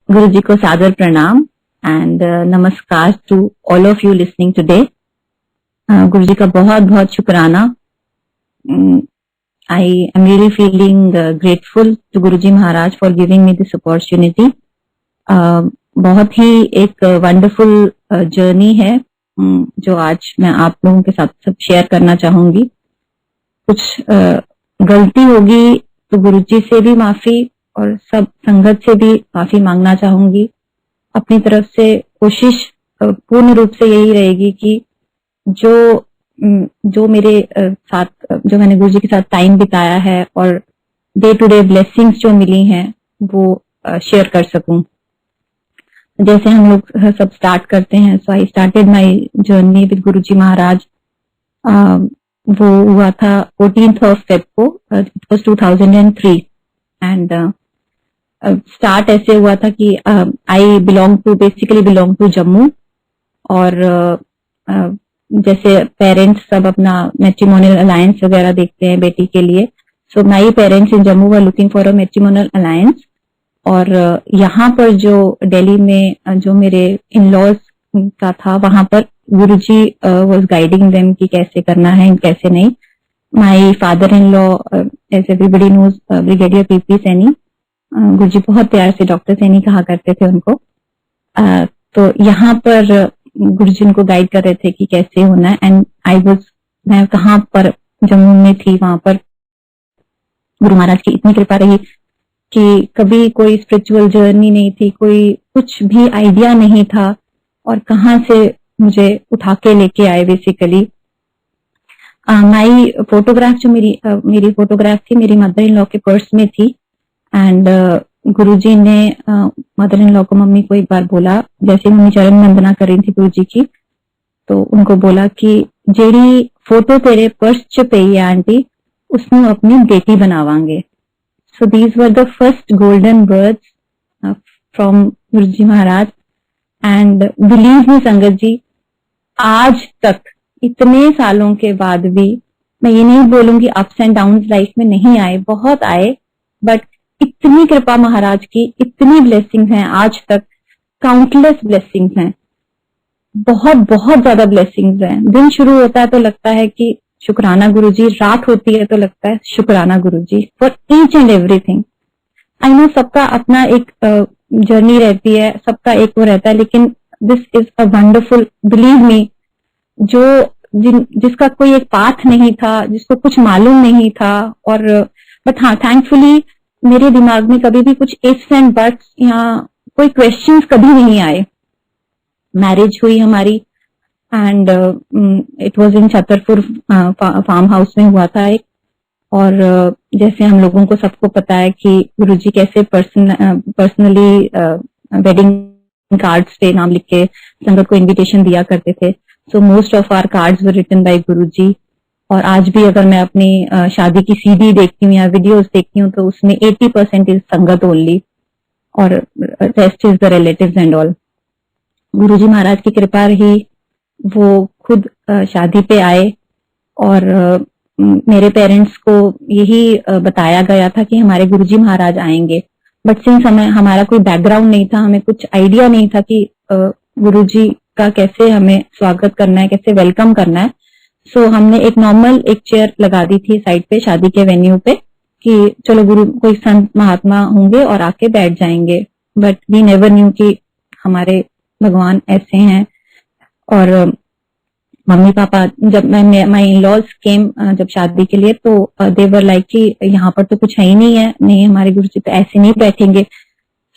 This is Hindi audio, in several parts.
गुरु जी को सादर प्रणाम एंड नमस्कार to all of you listening today. Guru ji का बहुत बहुत शुक्राना। I am really feeling grateful to Guru ji Maharaj for giving me this opportunity. बहुत ही एक वंडरफुल जर्नी है जो आज मैं आप लोगों के साथ सब शेयर करना चाहूंगी। कुछ गलती होगी तो गुरु जी से भी माफी और सब संगत से भी माफी मांगना चाहूंगी। अपनी तरफ से कोशिश पूर्ण रूप से यही रहेगी कि जो मेरे साथ जो मैंने गुरु जी के साथ टाइम बिताया है और डे टू डे ब्लेसिंग्स जो मिली हैं वो शेयर कर सकूं। जैसे हम लोग सब स्टार्ट करते हैं, so I started my journey with Guru ji महाराज। वो हुआ था 14th of Feb को, इट वाज 2003 एंड स्टार्ट ऐसे हुआ था कि I basically belong to Jammu. और जैसे पेरेंट्स सब अपना मैट्रिमोनियल अलायंस वगैरह देखते हैं बेटी के लिए, so my parents in Jammu were looking for a matrimonial alliance. और यहाँ पर जो दिल्ली में जो मेरे इन लॉज का था, वहां पर गुरुजी वाज गाइडिंग देम कि कैसे करना है कैसे नहीं। My father in law, as everybody knows, brigadier PP Saini. Guruji बहुत प्यार से डॉक्टर सैनी कहा करते थे उनको। तो यहाँ पर गुरुजी उनको गाइड कर रहे थे कि कैसे होना है। एंड मैं कहाँ पर जम्मू में थी, वहां पर गुरु महाराज की इतनी कृपा रही कि कभी कोई स्पिरिचुअल जर्नी नहीं थी, कोई कुछ भी आइडिया नहीं था और कहाँ से मुझे उठा के लेके आए। बेसिकली माई फोटोग्राफ जो मेरी फोटोग्राफ थी, मेरी मदर इन लॉ के पर्स में थी। एंड गुरुजी ने मदर इन लॉ को, मम्मी को एक बार बोला, जैसे मम्मी चरण वंदना कर रही थी गुरुजी की, तो उनको बोला कि जेड़ी फोटो तेरे पर्स च पई है आंटी, उसमें अपनी बेटी बनावांगे। So these were the first golden words from Guruji Maharaj. And believe me sangat ji, आज तक इतने सालों के बाद भी मैं ये नहीं बोलूंगी अप्स एंड डाउन्स लाइफ में नहीं आए, बहुत आए, बट इतनी कृपा महाराज की, इतनी ब्लेसिंग्स हैं आज तक, काउंटलेस ब्लेसिंग्स हैं, बहुत बहुत ज्यादा ब्लेसिंग्स हैं। दिन शुरू होता है तो लगता है कि शुक्राना गुरुजी, रात होती है तो लगता है शुक्राना Guruji for each and everything. I know सबका अपना एक जर्नी रहती है, सबका एक वो रहता है, लेकिन this is a wonderful, believe me, जिसका कोई एक पाथ नहीं था, जिसको कुछ मालूम नहीं था। और बट हाँ, थैंकफुली मेरे दिमाग में कभी भी कुछ इफ्स एंड बट्स या कोई क्वेश्चंस कभी नहीं आए। मैरिज हुई हमारी and it was in Chhatarpur farmhouse में हुआ था एक। और जैसे हम लोगों को सबको पता है कि गुरुजी कैसे पर्सनली वेडिंग कार्ड्स पे नाम लिख के संगत को इनविटेशन दिया करते थे। So most of our cards were written by Guruji. और आज भी अगर मैं अपनी शादी की सीडी देखती हूँ या वीडियोस देखती हूँ तो उसमें 80% इज संगत ओनली और rest is the relatives and all. Guruji Maharaj की कृपा रही, वो खुद शादी पे आए और मेरे पेरेंट्स को यही बताया गया था कि हमारे गुरुजी महाराज आएंगे। बट सिंस हमारा कोई बैकग्राउंड नहीं था, हमें कुछ आइडिया नहीं था कि गुरुजी का कैसे हमें स्वागत करना है, कैसे वेलकम करना है। सो हमने एक नॉर्मल एक चेयर लगा दी थी साइड पे शादी के वेन्यू पे कि चलो गुरु कोई संत महात्मा होंगे और आके बैठ जाएंगे। बट वी नेवर न्यू कि हमारे भगवान ऐसे हैं। और मम्मी पापा जब माई इन लॉज केम जब शादी के लिए, तो दे वर लाइक कि यहाँ पर तो कुछ है ही नहीं है, नहीं हमारे गुरु जी तो ऐसे नहीं बैठेंगे।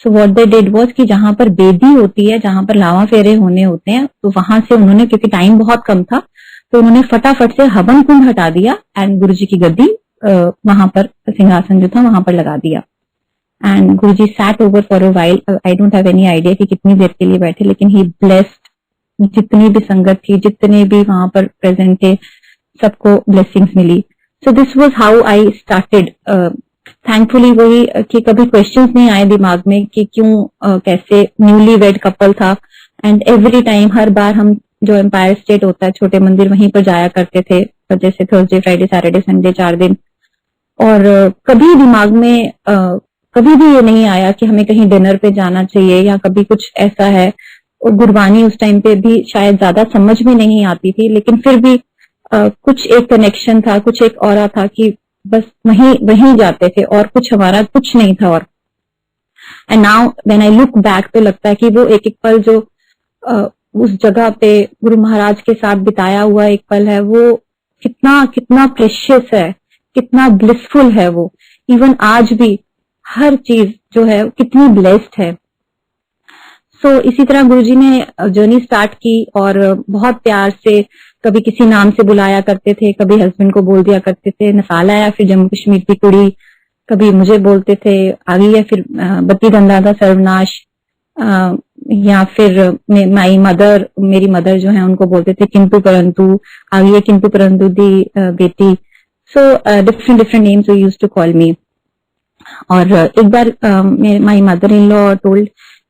So what they did was कि जहां पर बेदी होती है, जहां पर लावा फेरे होने होते हैं, तो वहां से उन्होंने, क्योंकि टाइम बहुत कम था, तो उन्होंने फटाफट से हवन कुंड हटा दिया एंड गुरुजी की गद्दी वहां पर, सिंहासन जो था वहां पर लगा दिया। And Guruji sat over for a while. I don't have any idea कि कितनी देर के लिए बैठे, लेकिन ही ब्लेस्ड जितनी भी संगत थी, जितने भी वहां पर प्रेजेंट थे, सबको ब्लेसिंग्स मिली। So this was how I started. Thankfully वही कि कभी क्वेश्चंस नहीं आए दिमाग में कि क्यों कैसे, न्यूली वेड कपल था। एंड एवरी टाइम, हर बार हम जो एम्पायर स्टेट होता है छोटे मंदिर, वहीं पर जाया करते थे, जैसे थर्सडे फ्राइडे सैटरडे संडे 4 दिन। और कभी दिमाग में कभी भी ये नहीं आया कि हमें कहीं डिनर पे जाना चाहिए या कभी कुछ ऐसा है। और गुरबानी उस टाइम पे भी शायद ज्यादा समझ में नहीं आती थी, लेकिन फिर भी कुछ एक कनेक्शन था, कुछ एक ऑरा था कि बस वहीं वहीं जाते थे और कुछ हमारा कुछ नहीं था। और and now when I look back तो लगता है कि वो एक एक पल जो उस जगह पे गुरु महाराज के साथ बिताया हुआ एक पल है, वो कितना कितना प्रेशियस है, कितना ब्लिसफुल है वो। इवन आज भी हर चीज जो है कितनी ब्लेस्ड है। सो इसी तरह गुरुजी ने जर्नी स्टार्ट की और बहुत प्यार से कभी किसी नाम से बुलाया करते थे, कभी हस्बैंड को बोल दिया करते थे नसाला या फिर जम्मू कश्मीर की कुड़ी, कभी मुझे बोलते थे आ गई है फिर बत्ती दंदा का सर्वनाश, या फिर माई मदर, मेरी मदर जो है उनको बोलते थे किंतु परंतु, आ गई है किंतु परंतु दी बेटी। So different different names used to call me. और एक बार my mother in law told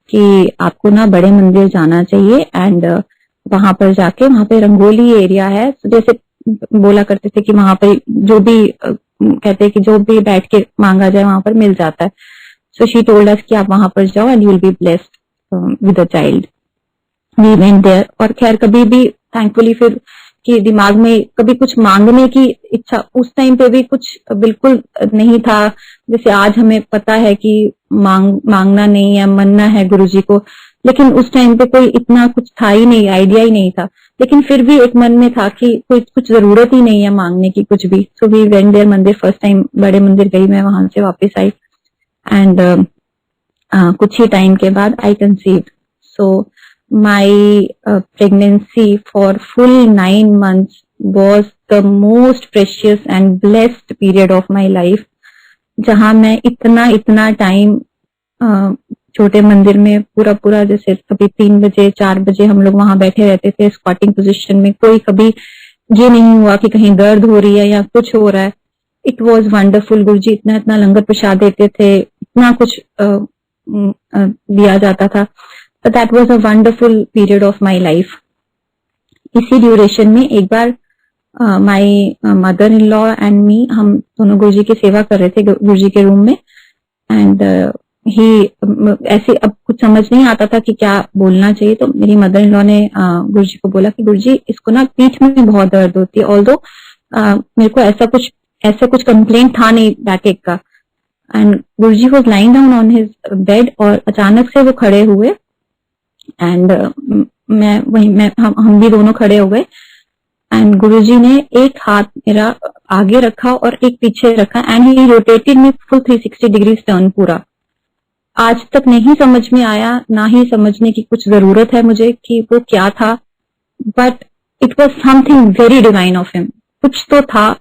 कि आपको ना बड़े मंदिर जाना चाहिए एंड वहां पर जाके, वहां पे रंगोली एरिया है, तो जैसे बोला करते थे कि वहां पर जो भी कहते हैं कि जो भी बैठ के मांगा जाए वहां पर मिल जाता है। सो शी टोल्ड अस कि आप वहां पर जाओ and you will be blessed with a child. We went there. और खैर कभी भी थैंकफुली फिर कि दिमाग में कभी कुछ मांगने की इच्छा उस टाइम पे भी कुछ बिल्कुल नहीं था। जैसे आज हमें पता है कि मांगना नहीं है, मनना है गुरुजी को, लेकिन उस टाइम पे कोई इतना कुछ था ही नहीं, आइडिया ही नहीं था। लेकिन फिर भी एक मन में था कि कोई कुछ जरूरत ही नहीं है मांगने की कुछ भी। सो वी वेंट देयर मंदिर, फर्स्ट टाइम बड़े मंदिर गई मैं, वहां से वापस आई एंड कुछ ही टाइम के बाद I conceived. So my pregnancy for full 9 months was the most precious and blessed period of my life, जहां मैं इतना टाइम छोटे मंदिर में पूरा पूरा, जैसे कभी 3 बजे 4 बजे हम लोग वहां बैठे रहते थे स्क्वाटिंग पोजीशन में। कोई कभी ये नहीं हुआ कि कहीं दर्द हो रही है या कुछ हो रहा है। It was wonderful. गुरुजी इतना लंगर प्रसाद देते थे, इतना कुछ दिया जाता था। But that was a wonderful period of my life. इसी ड्यूरेशन में एक बार my mother in law and me, हम दोनों गुरुजी की सेवा कर रहे थे गुरुजी के रूम में एंड ही ऐसे, अब कुछ समझ नहीं आता था कि क्या बोलना चाहिए, तो मेरी मदर इन लॉ ने गुरुजी को बोला कि गुरुजी इसको ना पीठ में बहुत दर्द होती है, ऑल्दो मेरे को ऐसा कुछ कंप्लेंट था नहीं बैकएक का। And Guruji was lying down on his bed और अचानक से वो खड़े हुए एंड हम भी दोनों खड़े हो गए एंड गुरुजी ने एक हाथ मेरा आगे रखा और एक पीछे रखा and he rotated me full 360 degrees turn पूरा। आज तक नहीं समझ में आया, ना ही समझने की कुछ जरूरत है मुझे कि वो क्या था, but it was something very divine of him. कुछ तो था,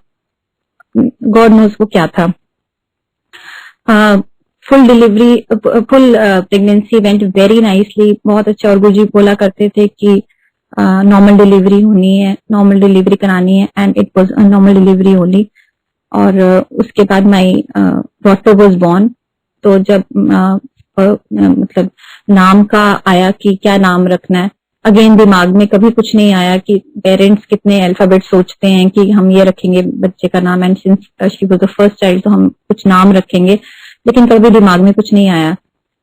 गॉड नोज वो क्या था। Full pregnancy went very nicely, बहुत अच्छा। और गुरुजी बोला करते थे कि नॉर्मल डिलीवरी होनी है, नॉर्मल डिलीवरी करानी है and it was normal delivery only. और उसके बाद माई डॉटर वाज बोर्न। तो जब मतलब नाम का आया कि क्या नाम रखना है, अगेन दिमाग में कभी कुछ नहीं आया कि पेरेंट्स कितने अल्फाबेट सोचते हैं कि हम ये रखेंगे बच्चे का नाम, and since she was the first child तो हम कुछ नाम रखेंगे, लेकिन कभी दिमाग में कुछ नहीं आया।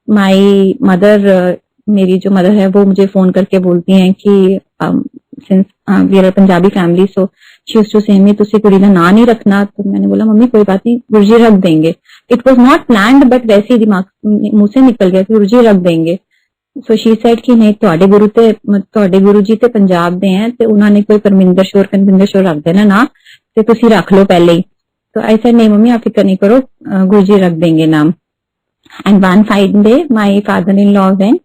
माई मदर, मेरी जो मदर है वो मुझे फोन करके बोलती हैं कि since we are Punjabi family so she used to say me तुसी कुड़ी का ना नहीं रखना। तो मैंने बोला मम्मी कोई बात नहीं, गुरुजी रख देंगे। It was not planned but वैसे ही दिमाग मुंह से निकल गया कि गुरुजी रख देंगे। सो शी सेड कि नहीं ਤੁਹਾਡੇ ਗੁਰੂ ਜੀ ਤੇ ਪੰਜਾਬ ਦੇ हैं ਤੇ ਉਹਨਾਂ ਨੇ ਕੋਈ परमिंदर शोर रख देना ना, ਤੇ ਤੁਸੀਂ रख लो पहले ही। तो आई सेड नहीं मम्मी आप फिक्र नहीं करो, गुरुजी रख देंगे नाम। And one fine day my father in law went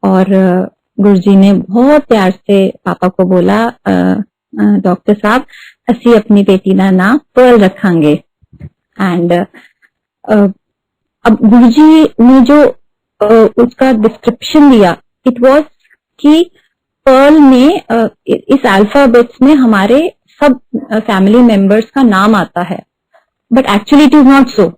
और गुरुजी ने बहुत प्यार से पापा को बोला डॉक्टर साहब असी अपनी बेटी का नाम पर्ल रखांगे। एंड अब गुरुजी ने जो उसका डिस्क्रिप्शन दिया, इट वाज कि पर्ल में इस अल्फाबेट्स में हमारे सब फैमिली मेंबर्स का नाम आता है, but actually it is not so.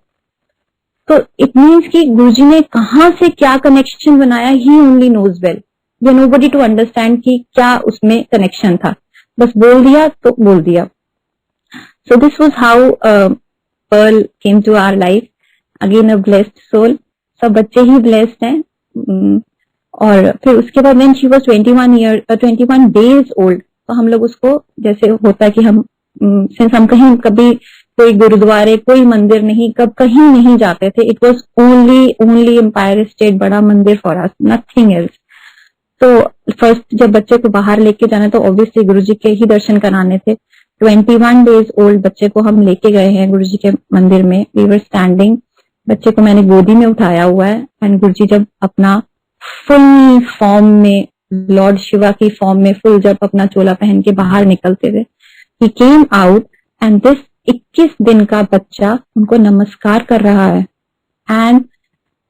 तो इट मीन्स कि गुरुजी ने कहां से क्या कनेक्शन बनाया, he only knows well, we nobody to understand कि क्या उसमें कनेक्शन था, बस बोल दिया तो बोल दिया। So this was how Pearl came to our life again a blessed soul, सब बच्चे ही ब्लेस्ड हैं। और फिर उसके बाद when she was 21 days old, तो हम लोग उसको, जैसे होता है कि हम सिंस हम कहीं कभी कोई गुरुद्वारे कोई मंदिर नहीं, कब कहीं नहीं जाते थे, it was only Empire State बड़ा मंदिर फॉर अस, नथिंग एल्स। तो फर्स्ट जब बच्चे को बाहर लेके जाना तो ऑब्वियसली गुरुजी के ही दर्शन कराने थे। 21 डेज ओल्ड बच्चे को हम लेके गए हैं गुरुजी के मंदिर में। वी वर स्टैंडिंग, बच्चे को मैंने गोदी में उठाया हुआ है, एंड गुरुजी जब अपना फुल फॉर्म में, लॉर्ड शिवा की फॉर्म में फुल जब अपना चोला पहन के बाहर निकलते थे, ही केम आउट एंड दिस 21 दिन का बच्चा उनको नमस्कार कर रहा है। एंड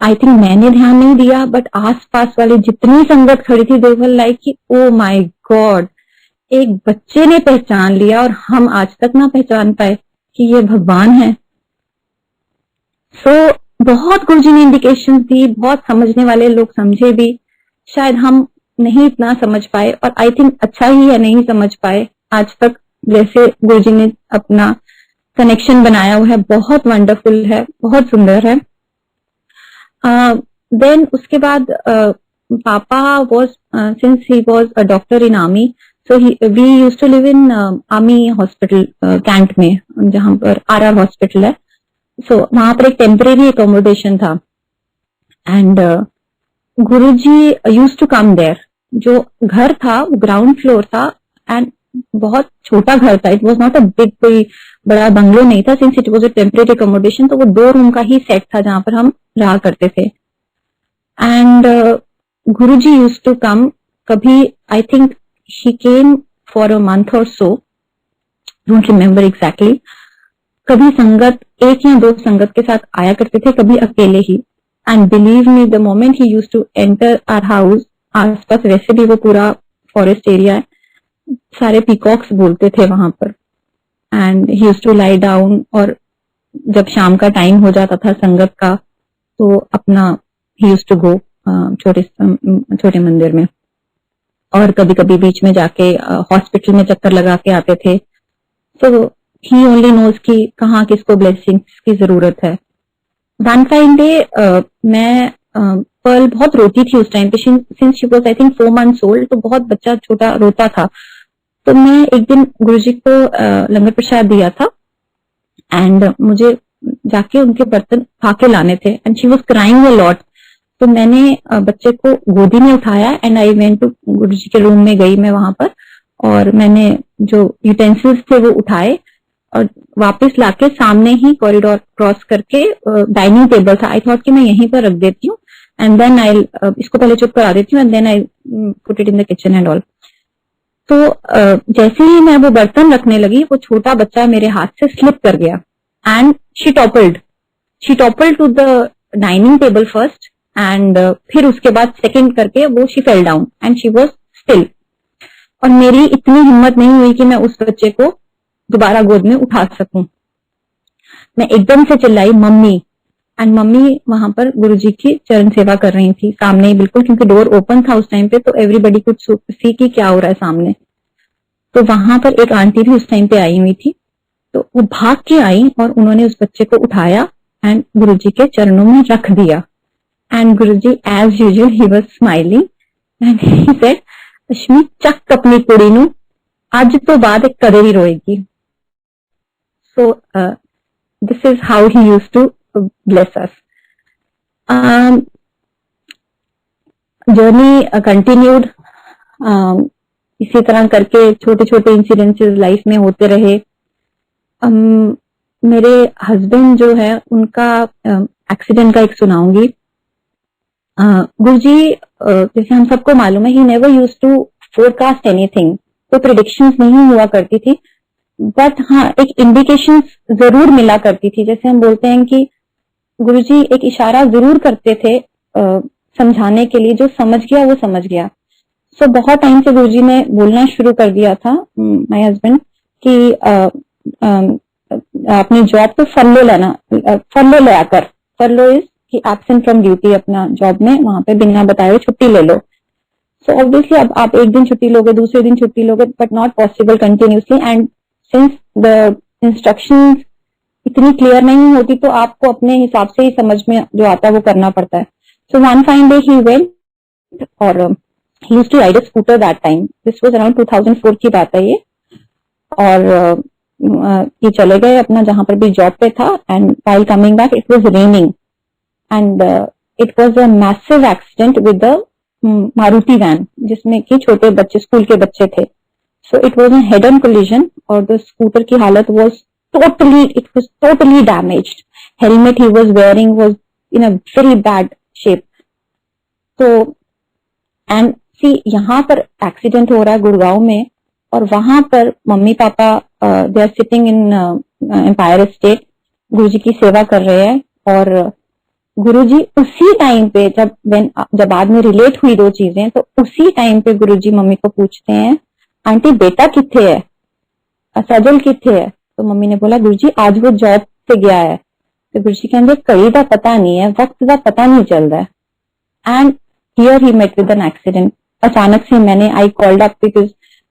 आई थिंक मैंने ध्यान नहीं दिया, बट आसपास वाले जितनी संगत खड़ी थी, दे वर लाइक कि ओ माय गॉड, एक बच्चे ने पहचान लिया और हम आज तक ना पहचान पाए कि ये भगवान है। सो बहुत गुरुजी ने इंडिकेशंस दी, बहुत समझने वाले लोग समझे भी, शायद हम नहीं इतना समझ पाए, और आई थिंक अच्छा ही है नहीं समझ पाए आज तक। जैसे गुरुजी ने अपना कनेक्शन बनाया हुआ है, बहुत वंडरफुल है, बहुत सुंदर है। देन उसके बाद पापा was, since he was a doctor in army, so we used to live in army hospital cantt में, जहां पर आरआर हॉस्पिटल है। सो वहां पर एक टेम्परेरी एकोमोडेशन था, and Guruji used to come there. जो घर था ग्राउंड फ्लोर था, एंड बहुत छोटा घर था, it was not a big, कोई बड़ा बंगलो नहीं था, since it was a temporary accommodation, तो वो 2 रूम का ही सेट था जहां पर हम रहा करते थे। And Guruji used to come, कभी I think he came for a month और सो, डोंट रिमेम्बर एग्जैक्टली। कभी संगत, 1 या 2 संगत के साथ आया करते थे, कभी अकेले ही। And believe me, the moment he used to enter our house, आसपास वैसे भी वो पूरा फॉरेस्ट एरिया है, सारे पीकॉक्स बोलते थे वहां पर, and he used to lie down. और जब शाम का टाइम हो जाता था संगत का, तो अपना ही यूज्ड टू गो छोटे मंदिर में, और कभी कभी बीच में जाके हॉस्पिटल में चक्कर लगा के आते थे। सो ही ओनली नोज कि कहाँ किसको ब्लेसिंग्स की जरूरत है। वन फाइन डे मैं पर्ल बहुत रोती थी उस टाइम पे, since she was I think 4 months old, तो बहुत बच्चा छोटा रोता था। तो मैं एक दिन गुरुजी को लंगर प्रसाद दिया था, एंड मुझे जाके उनके बर्तन खा के लाने थे, and she was crying a lot. तो मैंने बच्चे को गोदी में उठाया, एंड आई वेंट टू गुरुजी के रूम में गई मैं वहां पर, और मैंने जो यूटेंसिल्स थे वो उठाए और वापस लाके सामने ही कॉरिडोर क्रॉस करके डाइनिंग टेबल था, आई थॉट कि मैं यहीं पर रख देती हूँ, एंड देन आई इसको पहले चुप करा देती हूँ, and then I put it in the kitchen and all. तो जैसे ही मैं वो बर्तन रखने लगी, वो छोटा बच्चा मेरे हाथ से स्लिप कर गया, and she toppled to the dining table first, and फिर उसके बाद सेकंड करके वो she fell down and she was still. और मेरी इतनी हिम्मत नहीं हुई कि मैं उस बच्चे को दोबारा गोद में उठा सकूं। मैं एकदम से चिल्लाई मम्मी, एंड मम्मी वहां पर गुरुजी की चरण सेवा कर रही थी सामने ही बिल्कुल, क्योंकि डोर ओपन था उस टाइम पे, तो एवरीबडी कुड सी कि क्या हो रहा है सामने। तो वहां पर एक आंटी भी उस टाइम पे आई हुई थी, तो वो भाग के आई और उन्होंने उस बच्चे को उठाया एंड गुरुजी के चरणों में रख दिया। And Guruji as usual he was smiling and he said, अश्मी चक अपनी कुड़ी नू, ਅੱਜ ਤੋਂ ਬਾਅਦ ਇਹ ਕਦੇ ਨਹੀਂ ਰੋਏਗੀ। So this is how he used to bless us. Journey continued. इसी तरह करके छोटे छोटे इंसिडेंसेस लाइफ में होते रहे। मेरे हस्बैंड जो है उनका एक्सीडेंट का एक सुनाऊंगी। गुरुजी जैसे हम सबको मालूम है, he never used to forecast anything, तो प्रेडिक्शंस नहीं हुआ करती थी, बट हाँ एक इंडिकेशंस जरूर मिला करती थी। जैसे हम बोलते हैं कि गुरुजी एक इशारा जरूर करते थे समझाने के लिए, जो समझ गया वो समझ गया। सो बहुत टाइम से गुरुजी ने बोलना शुरू कर दिया था माय हस्बैंड कि अपनी जॉब पे फर्लो लेना, फर्लो लिया कर। फर्लो इज कि एब्सेंट फ्रॉम ड्यूटी, अपना जॉब में वहां पे बिना बताए छुट्टी ले लो। सो ऑब्वियसली अब आप एक दिन छुट्टी लोगे, दूसरे दिन छुट्टी लोगे, but not possible continuously. And since the instructions इतनी क्लियर नहीं होती तो आपको अपने हिसाब से ही समझ में जो आता है वो करना पड़ता है. So one fine day he went और he used to ride a scooter that time. This was around 2004 की बात है ये. और ये चले गए अपना जहां पर भी जॉब पे था, and while coming back it was raining and it was a massive accident with the Maruti van जिसमें कि छोटे बच्चे, स्कूल के बच्चे थे. So it was a head-on collision और the scooter की हालत it was totally damaged. Helmet he was wearing was in a very bad shape. So and see यहाँ पर एक्सीडेंट हो रहा है गुड़गांव में, और वहां पर mummy papa they are sitting in empire state, Guruji की सेवा कर रहे हैं. और गुरुजी उसी टाइम पे जब बाद में रिलेट हुई दो चीजें, तो उसी टाइम पे गुरुजी मम्मी को पूछते हैं, आंटी बेटा किथे है, सजल किथे है. तो मम्मी ने बोला गुरुजी आज वो जॉब पे गया है. तो गुरुजी कहते कड़ी का पता नहीं है, वक्त का पता नहीं चल रहा है. And here he met with an accident. अचानक से मैंने आई कॉल्ड अप, बिकॉज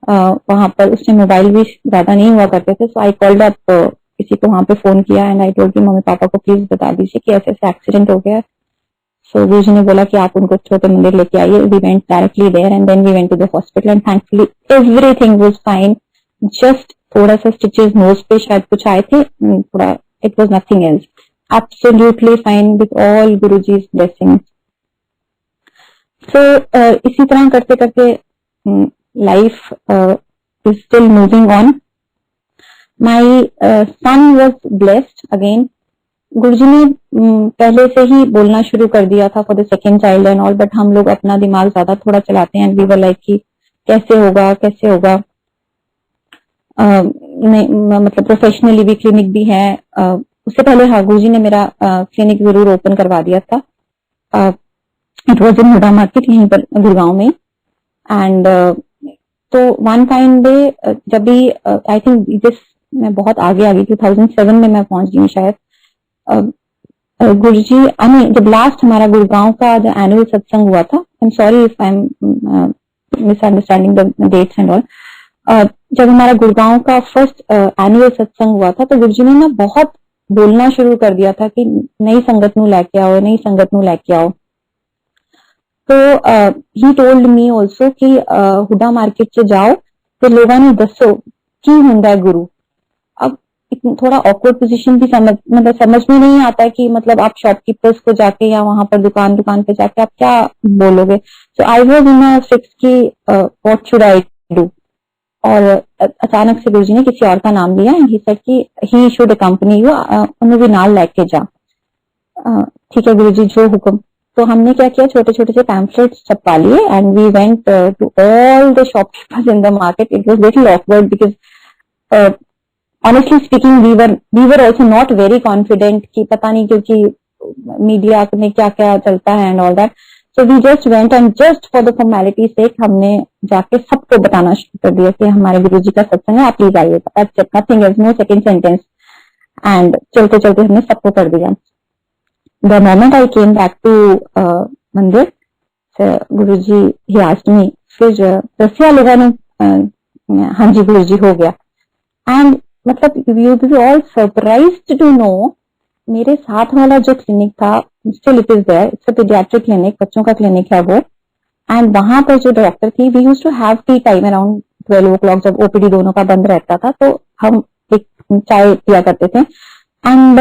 वहां पर उससे मोबाइल भी ज्यादा नहीं हुआ करते थे. सो आई कॉल्ड अप, किसी को वहां पे फोन किया एंड आई टोल्ड कि मम्मी पापा को प्लीज बता दीजिए कि ऐसे ऐसे एक्सीडेंट हो गया. सो गुरुजी ने बोला कि आप उनको छोटे मंदिर लेके आइए. We went directly there and then we went to the hospital and thankfully everything was fine. Just थोड़ा सा स्टिचेस नोज पे शायद कुछ आए थे, थोड़ा, it was nothing else. Absolutely fine with all Guruji's blessings. So इसी तरह करते करते life is still moving on. My son was blessed again. गुरुजी ने पहले से ही बोलना शुरू कर दिया था for the second child and all, but हम लोग अपना दिमाग ज्यादा थोड़ा चलाते हैं. वी वर लाइक कि कैसे होगा कैसे होगा. मतलब प्रोफेशनली भी क्लिनिक भी है. उससे पहले हाँ गुरुजी ने मेरा क्लिनिक जरूर ओपन करवा दिया था. It was in Huda market, यहीं पर गुड़गांव में. एंड तो वन फाइन डे जब भी आई थिंक दिस मैं बहुत आगे आ गई, 2007 में मैं पहुंच गई शायद. गुरुजी जब लास्ट हमारा गुड़गांव का जो एनुअल सत्संग हुआ था, I am sorry if I am misunderstanding the dates and all. जब हमारा गुड़गांव का फर्स्ट एनुअल सत्संग हुआ था, तो गुरुजी ने ना बहुत बोलना शुरू कर दिया था कि नई संगत नू लेके आओ, नई संगत नू लेके आओ. तो ही टोल्ड मी ऑल्सो कि हुडा मार्केट से जाओ तो लोगों ने दसो की हुंदा है गुरु. अब थोड़ा ऑकवर्ड पोजीशन भी समझ में नहीं आता है कि मतलब आप शॉपकीपर्स को जाके या वहां पर दुकान पे जाके आप क्या बोलोगे. So I was in a fix की व्हाट शुड आई डू. और अचानक से गुरुजी ने किसी और का नाम लिया एंड ही सेड कि ही शुड अकम्पनी यू, उन्हें भी नाल लेके जा. ठीक है गुरुजी जो हुक्म. तो हमने क्या किया, छोटे छोटे से पैम्फलेट्स छपवा लिए and we went to all the shopkeepers in the market. It was little awkward because honestly speaking we were also not very confident कि पता नहीं क्योंकि मीडिया में क्या क्या चलता है and all that. So we just went and just for the formality sake हमने जाके सबको बताना शुरू कर दिया कि हमारे गुरुजी का सत्संग है, आप प्लीज आइएगा. That's it, nothing else, no second sentence. And चलते चलते हमने सबको कर दिया. The moment I came back to मंदिर, गुरुजी he asked me, फिर दसिया लोगों ने हाँ जी गुरुजी हो गया. एंड मतलब you will be all surprised to know, मेरे साथ वाला जो क्लिनिक था still it is there, it's a pediatric clinic, बच्चों का क्लिनिक है वो. एंड वहां पर जो डॉक्टर थी, we used to have tea time around 12 o'clock जब ओपीडी दोनों का बंद रहता था, तो हम एक चाय पिया करते थे. And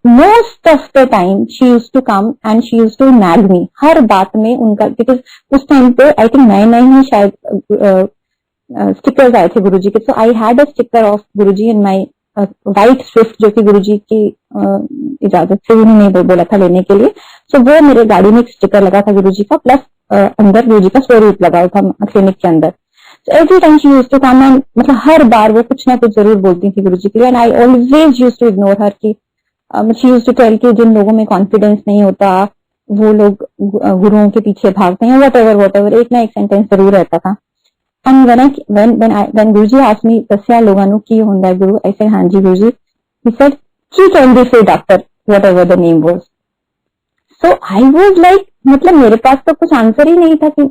most of the time she used to come and she used to nag me. हर बात में उनका, because उस टाइम पे I think नए ही शायद स्टिकर्स आए थे गुरुजी के. So I had a sticker of Guruji in my white Swift, जो कि गुरुजी की इजाजत से उन्होंने बोला था लेने के लिए. So वो मेरे गाड़ी में एक स्टिकर लगा था गुरुजी का, प्लस अंदर गुरुजी का स्वरूप लगा था क्लिनिक के अंदर. Every time she used to come and मतलब हर बार वो कुछ ना कुछ जरूर बोलती थी गुरुजी के लिए. And I always used to ignore her की. शी यूज्ड टू टेल कि जिन लोगों में कॉन्फिडेंस नहीं होता वो लोग गुरुओं के पीछे भागते हैं, वट एवर एक ना एक सेंटेंस जरूर रहता था. And when Guruji asked me दसिया लोगों नु की हुंदा है गुरु, आई सेड हां जी गुरुजी. ही सेड की कैन बी से doctor what ever the name was. So I was like, मतलब मेरे पास तो कुछ आंसर ही नहीं था कि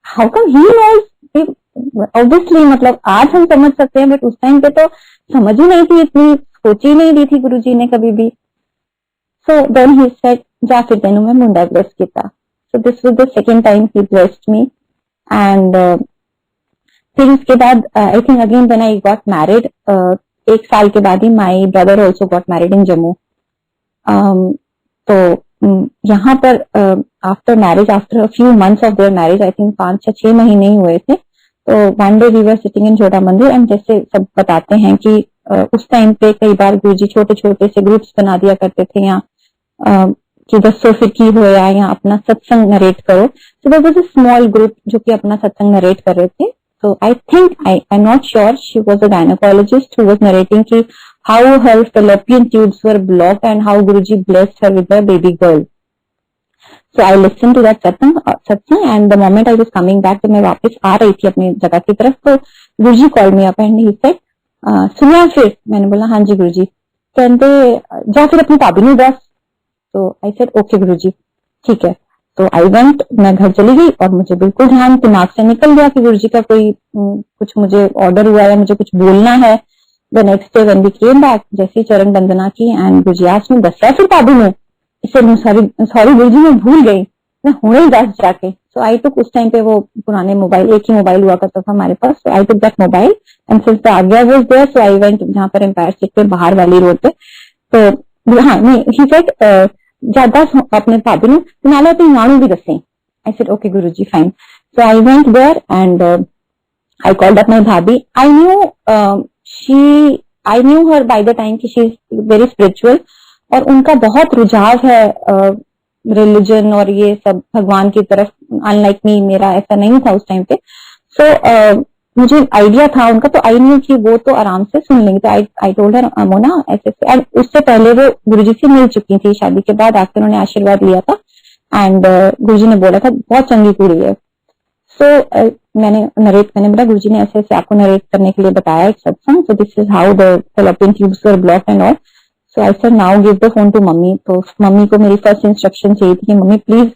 how come he knows. Obviously मतलब आज हम समझ सकते हैं, बट उस टाइम पे तो समझ ही नहीं थी इतनी सोची नहीं दी थी गुरुजी ने कभी भी। सो देन ही सेड जा फिर तेनू मैं मुंडा ब्लेस किया। So this was the second time he blessed me. And फिर उसके बाद I think again when I got married, 1 साल के बाद ही my brother also got married in Jammu. तो यहाँ पर after marriage, after a few months of their marriage, I think 5 या 6 महीने ही हुए थे, तो one day we were sitting in छोटा मंदिर एंड जैसे सब बताते हैं कि उस टाइम पे कई बार गुरुजी छोटे छोटे से ग्रुप्स बना दिया करते थे, या कि 10 फिरकी हो या अपना सत्संग नरेट करो। So there was a small group जो कि अपना सत्संग नरेट कर रहे थे। So I think I'm not sure, she was a gynecologist who was narrating ki how her fallopian tubes were blocked and how Guruji blessed her with a baby girl. So I listened to that satsang and the moment I was coming back, जब मैं वापस आ रही थी अपनी जगह की तरफ, तो गुरुजी called me up and he said, सुनिया फिर? मैंने बोला हाँ जी गुरुजी। कहते जा फिर अपनी भाभी ने दस। तो I said okay गुरुजी, ठीक है। तो आई वेंट, मैं घर चली गई और मुझे बिल्कुल ध्यान दिमाग से निकल गया कि गुरुजी का कोई कुछ मुझे ऑर्डर हुआ है, मुझे कुछ बोलना है। The next day when we came back, जैसे चरण वंदना की एंड गुरुजी आस्क्ड मी दस फिर भाभी ने? इसे सॉरी गुरुजी मैं भूल गई, मैं हुए ही दस जाके। सो आई टुक, उस टाइम पे वो पुराने मोबाइल, एक ही मोबाइल हुआ करता था हमारे पास, so I took that mobile and since the आज्ञा was there, so I went जहाँ पर एम्पायर स्टेट पे बाहर वाली रोड पे। तो हाँ नहीं, ही सेड ज्यादा अपने भाभी ने नाले अपनी नानू भी दसे। I said okay Guruji fine. So I went there and I called up my bhabhi. I knew her by the time कि शी इज वेरी स्पिरिचुअल और उनका बहुत रुझाव है रिलीजन और ये सब भगवान की तरफ, अनलाइक मी, मेरा ऐसा नहीं था उस टाइम पे। सो मुझे आइडिया था उनका, तो आई न्यू कि वो तो आराम से सुन लेंगे। तो आई टोल्ड हर मोना ऐसे, एंड उससे पहले वो गुरुजी से मिल चुकी थी, शादी के बाद आकर उन्होंने आशीर्वाद लिया था एंड गुरुजी ने बोला था बहुत चंगी कुड़ी है। सो मैंने बोला गुरुजी ने ऐसे ऐसे आपको नरेट करने के लिए बताया एक सत्संग, so this is how the fallopian tubes were blocked and all. So I said now give the phone to mummy. तो मम्मी को मेरी फर्स्ट इंस्ट्रक्शन यही थी कि mummy please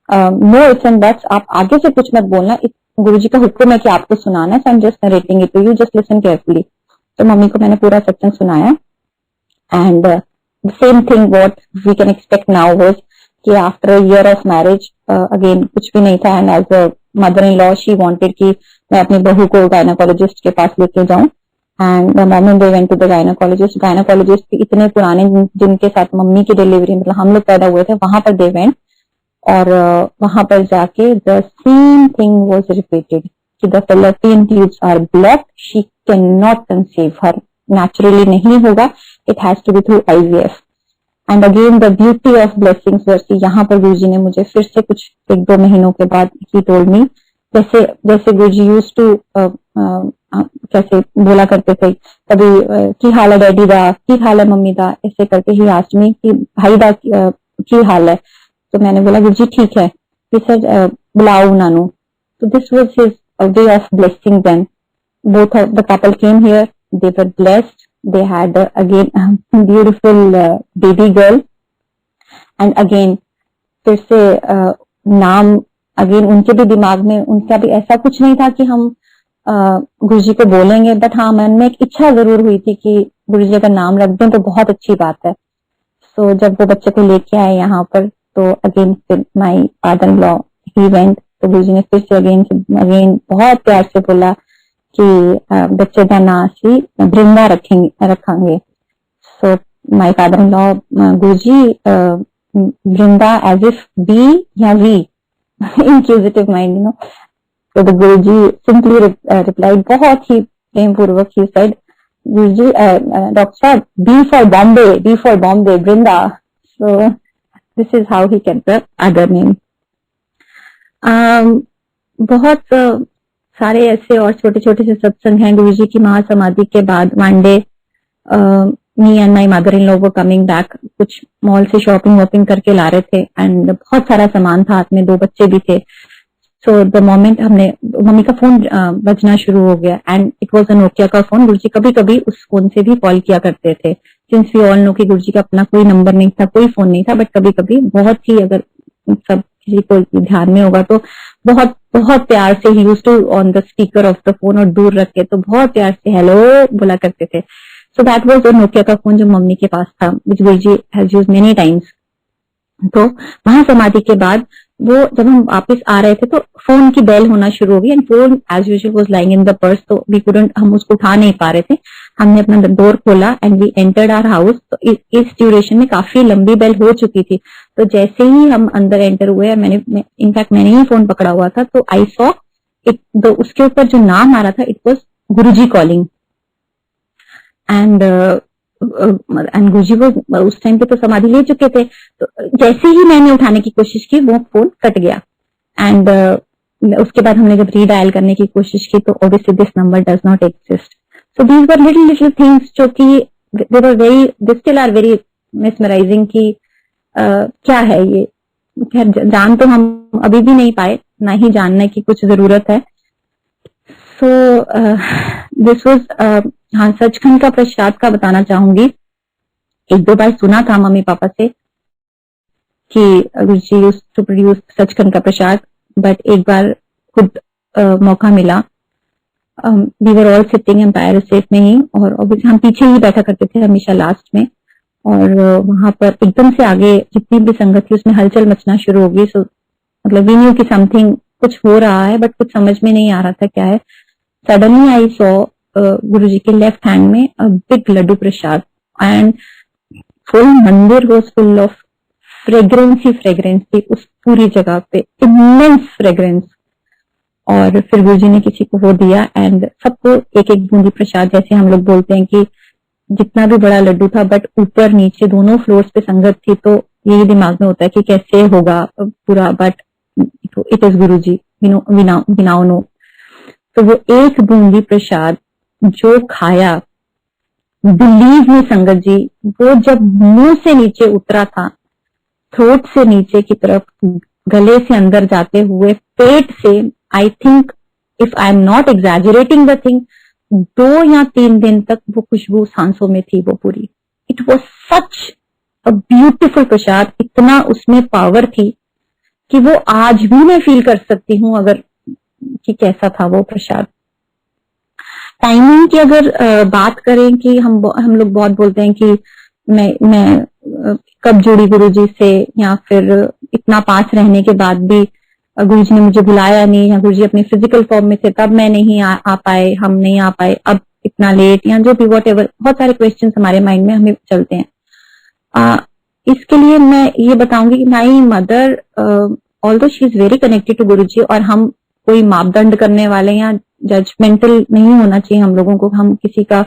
no it's and that's, आप आगे से कुछ मत बोलना, गुरुजी का हुक्म है कि आपको सुनाना है, so I am just narrating it to you, just listen carefully. तो मम्मी को मैंने पूरा सत्संग सुनाया and same thing what we can expect now was कि after a year of marriage again कुछ भी नहीं था and as a mother in law she wanted कि मैं अपनी बहू को गायनाकोलॉजिस्ट के पास लेके जाऊं and the moment they went to the gynaecologist इतने पुराने जिनके साथ मम्मी की डिलीवरी, मतलब हम लोग पैदा हुए थे, वहां पर दे वेंट और वहां पर जाके the same thing was repeated कि the fallopian tubes are blocked, she can not conceive her, naturally नहीं होगा, it has to be through IVF। And again the beauty of blessings वर्सी, यहाँ पर गुरुजी ने मुझे फिर से कुछ 1-2 महीनों के बाद ही टोल्ड मी, जैसे गुरुजी यूज्ड टू कैसे बोला करते थे कभी की हाल है डैडी दा, की हाल है मम्मी दा, ऐसे करके ही आस्क्ड मी कि भाई दा की हाल है। तो मैंने बोला गुरुजी ठीक है, सर बुलाओ उन्होंने। तो this was his way of blessing them. Both of the couple came here, they were blessed, they had again beautiful baby girl and again फिर से नाम अगेन उनके भी दिमाग में, उनका भी ऐसा कुछ नहीं था कि हम गुरुजी को बोलेंगे, बट हाँ मन में एक इच्छा जरूर हुई थी कि गुरुजी अगर नाम रख दें तो बहुत अच्छी बात है। सो जब वो बच्चे को लेके आए यहाँ पर, तो अगेन फिर माई father in law he went, तो गुरुजी ने फिर से अगेन बहुत प्यार से बोला कि बच्चे का नाम सी वृंदा रखेंगे। So my father in law Guruji Vrinda as if be या we inquisitive mind, you know. तो द गुरुजी सिंपली रिप्लाइड बहुत ही प्रेम पूर्वक, ही सेड गुरुजी डॉक्टर साहब be for Bombay Vrinda. So this is how he kept the other name. बहुत सारे ऐसे और छोटे छोटे से सत्संग हैं। गुरुजी की महासमाधि के बाद one day me and my mother in law वो कमिंग बैक, कुछ मॉल से शॉपिंग वॉपिंग करके ला रहे थे एंड बहुत सारा सामान था, हाथ में 2 बच्चे भी थे। सो द मोमेंट हमने, मम्मी का फोन बजना शुरू हो गया and it was a Nokia का फोन। गुरुजी कभी कभी उस फोन से भी कॉल किया करते थे, सिंस वी ऑल नो कि गुरुजी का अपना कोई नंबर नहीं था, कोई फोन नहीं था, बट कभी कभी बहुत ही, अगर सब किसी को ध्यान में होगा तो बहुत बहुत प्यार से he used to on the speaker of the phone, और दूर रख के तो बहुत प्यार से हेलो बोला करते थे। So that was the Nokia का फोन जो मम्मी के पास था, विच गुरुजी हैज यूज्ड मेनी टाइम्स। तो वहां समाधि के बाद वो जब हम वापस आ रहे थे तो फोन की बेल होना शुरू हो गई, and phone as usual was lying in the purse, तो वी कुडंट, हम उसको उठा नहीं पा रहे थे। हमने अपना डोर खोला and we entered our house. तो इस ड्यूरेशन में काफी लंबी बेल हो चुकी थी। तो जैसे ही हम अंदर एंटर हुए, इनफैक्ट मैंने ही फोन पकड़ा हुआ था, तो आई सॉ उसके ऊपर जो नाम आ रहा था, it was Guruji calling. And Guruji वो उस टाइम पे तो समाधि ले चुके थे। तो जैसे ही मैंने उठाने की कोशिश की, वो फोन कट गया। एंड उसके बाद हमने जब रीडायल करने की कोशिश की, तो obviously this number does not exist. So these were little little things जो कि they still are very mesmerising कि क्या है ये। खैर जान तो हम अभी भी नहीं पाए, ना ही जानने की कुछ जरूरत है। सो दिस वाज, हाँ, सचखंड का प्रसाद का बताना चाहूंगी। एक दो बार सुना था मम्मी पापा से कि Guruji used to produce Sachkhand का प्रसाद, बट एक बार खुद मौका मिला। We were all sitting Empire State में ही, और ऑब्वियसली हम पीछे ही बैठा करते थे हमेशा लास्ट में। और वहां पर एकदम से आगे जितनी भी संगत थी उसमें हलचल मचना शुरू हो गई। सो मतलब वी न्यू कि समथिंग कुछ हो रहा है, बट कुछ समझ में नहीं आ रहा था क्या है। सडनली आई सॉ गुरुजी के लेफ्ट हैंड में a big laddu prasad, and full mandir was full of fragrance ही फ्रेग्रेंस थी उस पूरी जगह पे, इमेंस फ्रेग्रेंस। और फिर गुरुजी ने किसी को वो दिया, एंड सबको एक एक बूंदी प्रसाद। जैसे हम लोग बोलते हैं कि जितना भी बड़ा लड्डू था, बट ऊपर नीचे दोनों फ्लोर्स पे संगत थी, तो यही दिमाग में होता है कि कैसे होगा पूरा, but it is Guruji, we now know. तो वो एक बूंदी प्रसाद जो खाया, बिलीव में संगत जी, वो जब मुंह से नीचे उतरा था, थ्रोट से नीचे की तरफ, गले से अंदर जाते हुए पेट से, I think if I am not exaggerating the thing, 2 या 3 दिन तक वो खुशबू सांसों में थी वो पूरी। It was such a beautiful prasad. इतना उसमें पावर थी कि वो आज भी मैं फील कर सकती हूँ अगर कि कैसा था वो प्रसाद। टाइमिंग की अगर बात करें कि हम लोग बहुत बोलते हैं कि मैं कब जुड़ी गुरुजी से, या फिर इतना पास रहने के बाद भी गुरुजी ने मुझे बुलाया नहीं, या गुरुजी अपने फिजिकल फॉर्म में थे तब मैं नहीं आ पाए, हम नहीं आ पाए, अब इतना लेट, या जो भी वॉट एवर, बहुत सारे क्वेश्चंस हमारे माइंड में हमें चलते हैं। इसके लिए मैं ये बताऊंगी कि my mother, although she is very connected to Guruji, और हम कोई मापदंड करने वाले या जजमेंटल नहीं होना चाहिए हम लोगों को। हम किसी का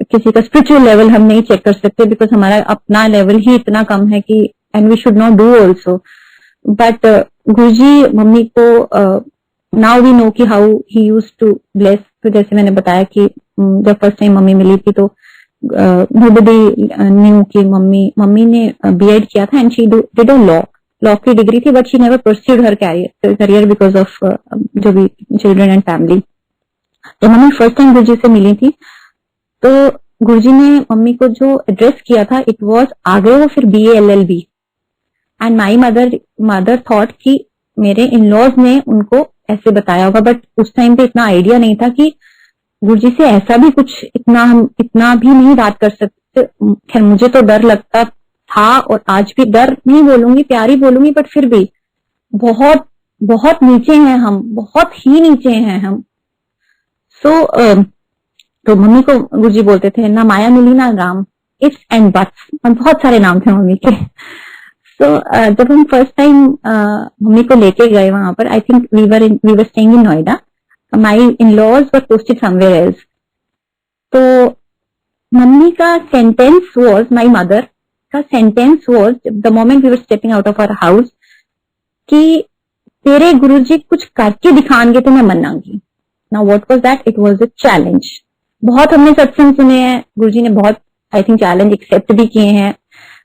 स्पिरिचुअल लेवल हम नहीं चेक कर सकते, बिकॉज हमारा अपना लेवल ही इतना कम है कि, and we should not do also. But Guruji mummy को, नाउ वी नो कि how he used to bless. तो जैसे मैंने बताया कि जब फर्स्ट टाइम मम्मी मिली थी, तो नोबडी न्यू कि मम्मी ने बीएड किया था, and she did a law की डिग्री थी, but she never pursued her career because of जो भी चिल्ड्रन एंड फैमिली। जब मम्मी फर्स्ट टाइम गुरुजी से मिली थी, तो गुरुजी ने मम्मी को जो एड्रेस किया था, इट वाज, आगे वो फिर BA-LLB, and my mother thought कि मेरे इन लॉज ने उनको ऐसे बताया होगा, बट उस टाइम पे इतना आइडिया नहीं था कि गुरुजी से ऐसा भी कुछ, हम इतना भी नहीं बात कर सकते। खैर मुझे तो डर लगता था, और आज भी डर नहीं बोलूंगी, प्यार ही बोलूंगी, बट फिर भी बहुत बहुत नीचे हैं हम, बहुत ही नीचे हैं हम। तो मम्मी को गुरुजी बोलते थे ना माया मिली ना राम, इफ्स एंड बट्स, बहुत सारे नाम थे मम्मी के। जब हम फर्स्ट टाइम मम्मी को लेके गए वहां पर, I think we were staying in Noida, my in laws were posted somewhere else. तो मम्मी का सेंटेंस वॉज, माई मदर का sentence was, the moment we were stepping out of our house, कि तेरे गुरुजी कुछ करके दिखाएंगे तो मैं मनाऊंगी। Now what was that? It was a challenge. बहुत हमने सत्संग सुने हैं, गुरुजी ने बहुत आई थिंक चैलेंज एक्सेप्ट भी किए हैं,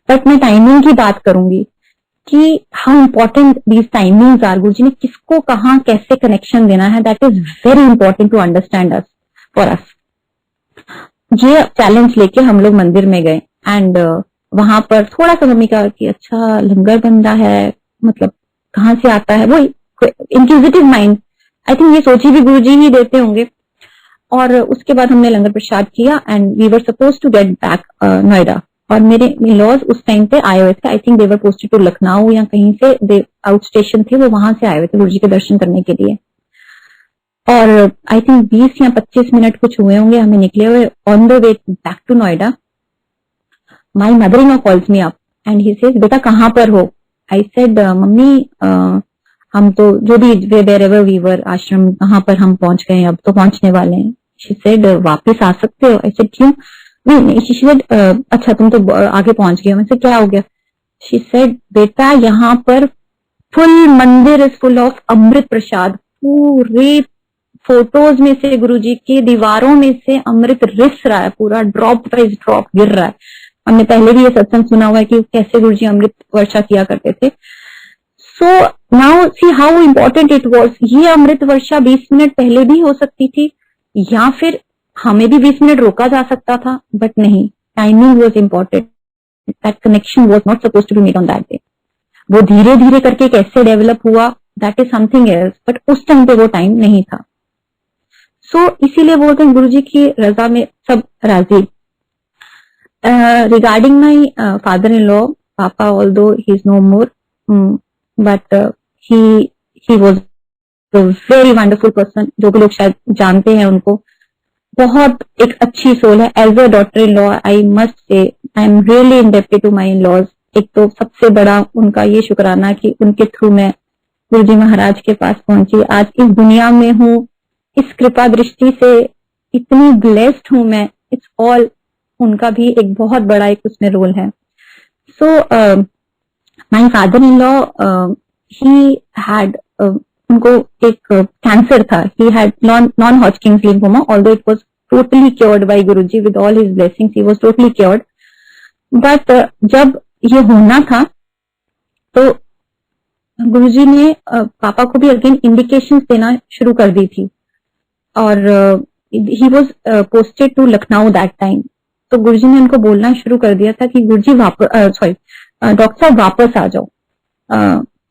बट मैं टाइमिंग की बात करूंगी कि how important these timings are. Guruji ने किसको कहाँ कैसे कनेक्शन देना है, that is very important to understand us, for us. ये चैलेंज लेके हम लोग मंदिर में गए, एंड वहां पर थोड़ा सा मम्मी का कि अच्छा लंगर बन रहा है, मतलब कहाँ से आता है, वो इंक्विजिटिव माइंड, आई थिंक ये सोची भी गुरुजी ही देते होंगे। और उसके बाद हमने लंगर प्रसाद किया and we were suppose to get back Noida. और मेरे इन-लॉज उस टाइम पे आए हुए थे, I think they were posted to Lucknow या कहीं से, दे आउट स्टेशन थे, वो वहां से आए हुए थे गुरुजी के दर्शन करने के लिए। और आई थिंक 20 या 25 मिनट कुछ हुए होंगे हमें निकले हुए। On the way back to Noida my mother in law calls me up and he says, बेटा कहाँ पर हो? आई सेड, मम्मी हम तो जो भी वेयर वी वर, आश्रम कहाँ पर हम पहुंच गए, अब तो पहुंचने वाले हैं। शी सेड, वापस आ सकते हो? आई सेड क्यों? नहीं, शी सेड, अच्छा तुम तो आगे पहुंच गए। मैं से क्या हो गया? शी सेड, बेटा यहाँ पर फुल मंदिर इज फुल ऑफ अमृत प्रसाद, पूरे फोटोज में से गुरुजी की दीवारों में से अमृत रिस रहा है, पूरा ड्रॉप वाइज ड्रॉप गिर रहा है। हमने पहले भी ये सत्संग सुना हुआ है कि कैसे गुरुजी अमृत वर्षा किया करते थे। So now see how important it was. ये अमृत वर्षा 20 मिनट पहले भी हो सकती थी, या फिर हमें भी 20 मिनट रोका जा सकता था, बट नहीं, timing was important. That connection was not suppose to be made on that day. वो धीरे धीरे करके कैसे डेवलप हुआ, that is something else, but उस टाइम पे वो टाइम नहीं था। सो इसीलिए बोलते हैं गुरुजी की रजा में सब राजी। Regarding my father in law, papa, although he is no more, but he was very wonderful person. जो भी लोग शायद जानते हैं उनको, बहुत एक अच्छी सोल है। As a daughter in law I must say I am really indebted to my in laws. एक तो सबसे बड़ा उनका ये शुक्राना कि उनके थ्रू मैं गुरुजी महाराज के पास पहुंची, आज इस दुनिया में हूँ, इस कृपा दृष्टि से इतनी ब्लेस्ड हूं मैं। इट्स ऑल उनका भी एक बहुत बड़ा एक उसमें रोल है। So my father in law, he had, उनको एक कैंसर था, he had non Hodgkin's lymphoma, although it was totally cured by Guruji with all his blessings, he was totally cured. But जब ये होना था तो गुरुजी ने पापा को भी अगेन इंडिकेशंस देना शुरू कर दी थी, और he was posted to Lucknow that time. तो गुरुजी ने उनको बोलना शुरू कर दिया था कि गुरुजी वापस, सॉरी डॉक्टर साहब वापस आ जाओ।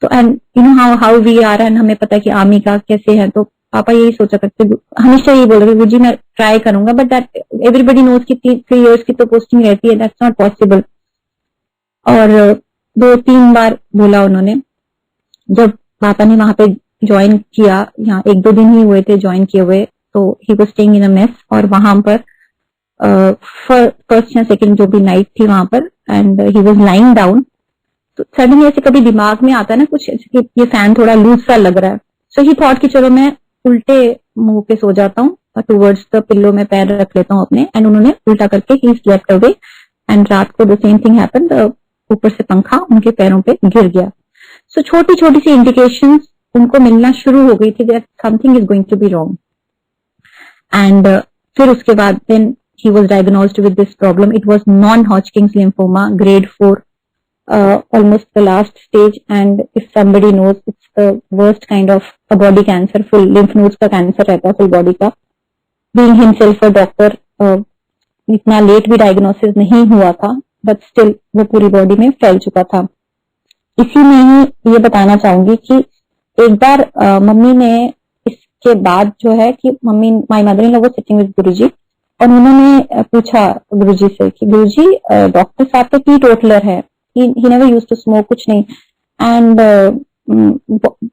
तो and you know how we are, and हमें पता है कि आर्मी का कैसे है, तो पापा यही सोचा करते, हमेशा यही बोल रहे गुरुजी मैं ट्राई करूंगा, बट दैट एवरीबडी नोज कि 3 इयर्स की तो पोस्टिंग रहती है, दैट्स नॉट पॉसिबल। और 2-3 बार बोला उन्होंने। जब पापा ने वहां पे ज्वाइन किया, यहाँ 1-2 दिन ही हुए थे ज्वाइन किए हुए, तो he was staying in a mess, और वहां पर फर्स्ट या सेकंड जो भी नाइट थी वहां पर, and he was lying down. तो सडनली ऐसे कभी दिमाग में आता है ना कुछ कि ये फैन थोड़ा लूज सा लग रहा है, सो ही थॉट कि चलो मैं उल्टे मुंह पे सो जाता हूँ, टूवर्ड्स द पिल्लो में पैर रख लेता हूँ अपने, एंड उन्होंने उल्टा करके ही स्लेप्ट अवे, एंड रात को द सेम थिंग हैपेंड, ऊपर से पंखा उनके पैरों पे गिर गया। सो छोटी छोटी सी इंडिकेशंस उनको मिलना शुरू हो गई थी that something is going to be wrong. एंड फिर उसके बाद then he was diagnosed with this problem. It was non-Hodgkin's lymphoma, grade 4, almost the last stage, and if somebody knows, it's the worst kind of a body cancer, full lymph nodes का cancer रहता है, full body का। Being himself a doctor, इतना लेट भी डायग्नोसिस नहीं हुआ था, but still वो पूरी बॉडी में फैल चुका था। इसी में ही ये बताना चाहूंगी कि एक बार मम्मी ने इसके बाद जो है कि mummy, my mother in law was sitting with Guruji, और उन्होंने पूछा गुरुजी से कि गुरुजी डॉक्टर साहब तो टीटोटलर है, he never used to smoke, कुछ नहीं, एंड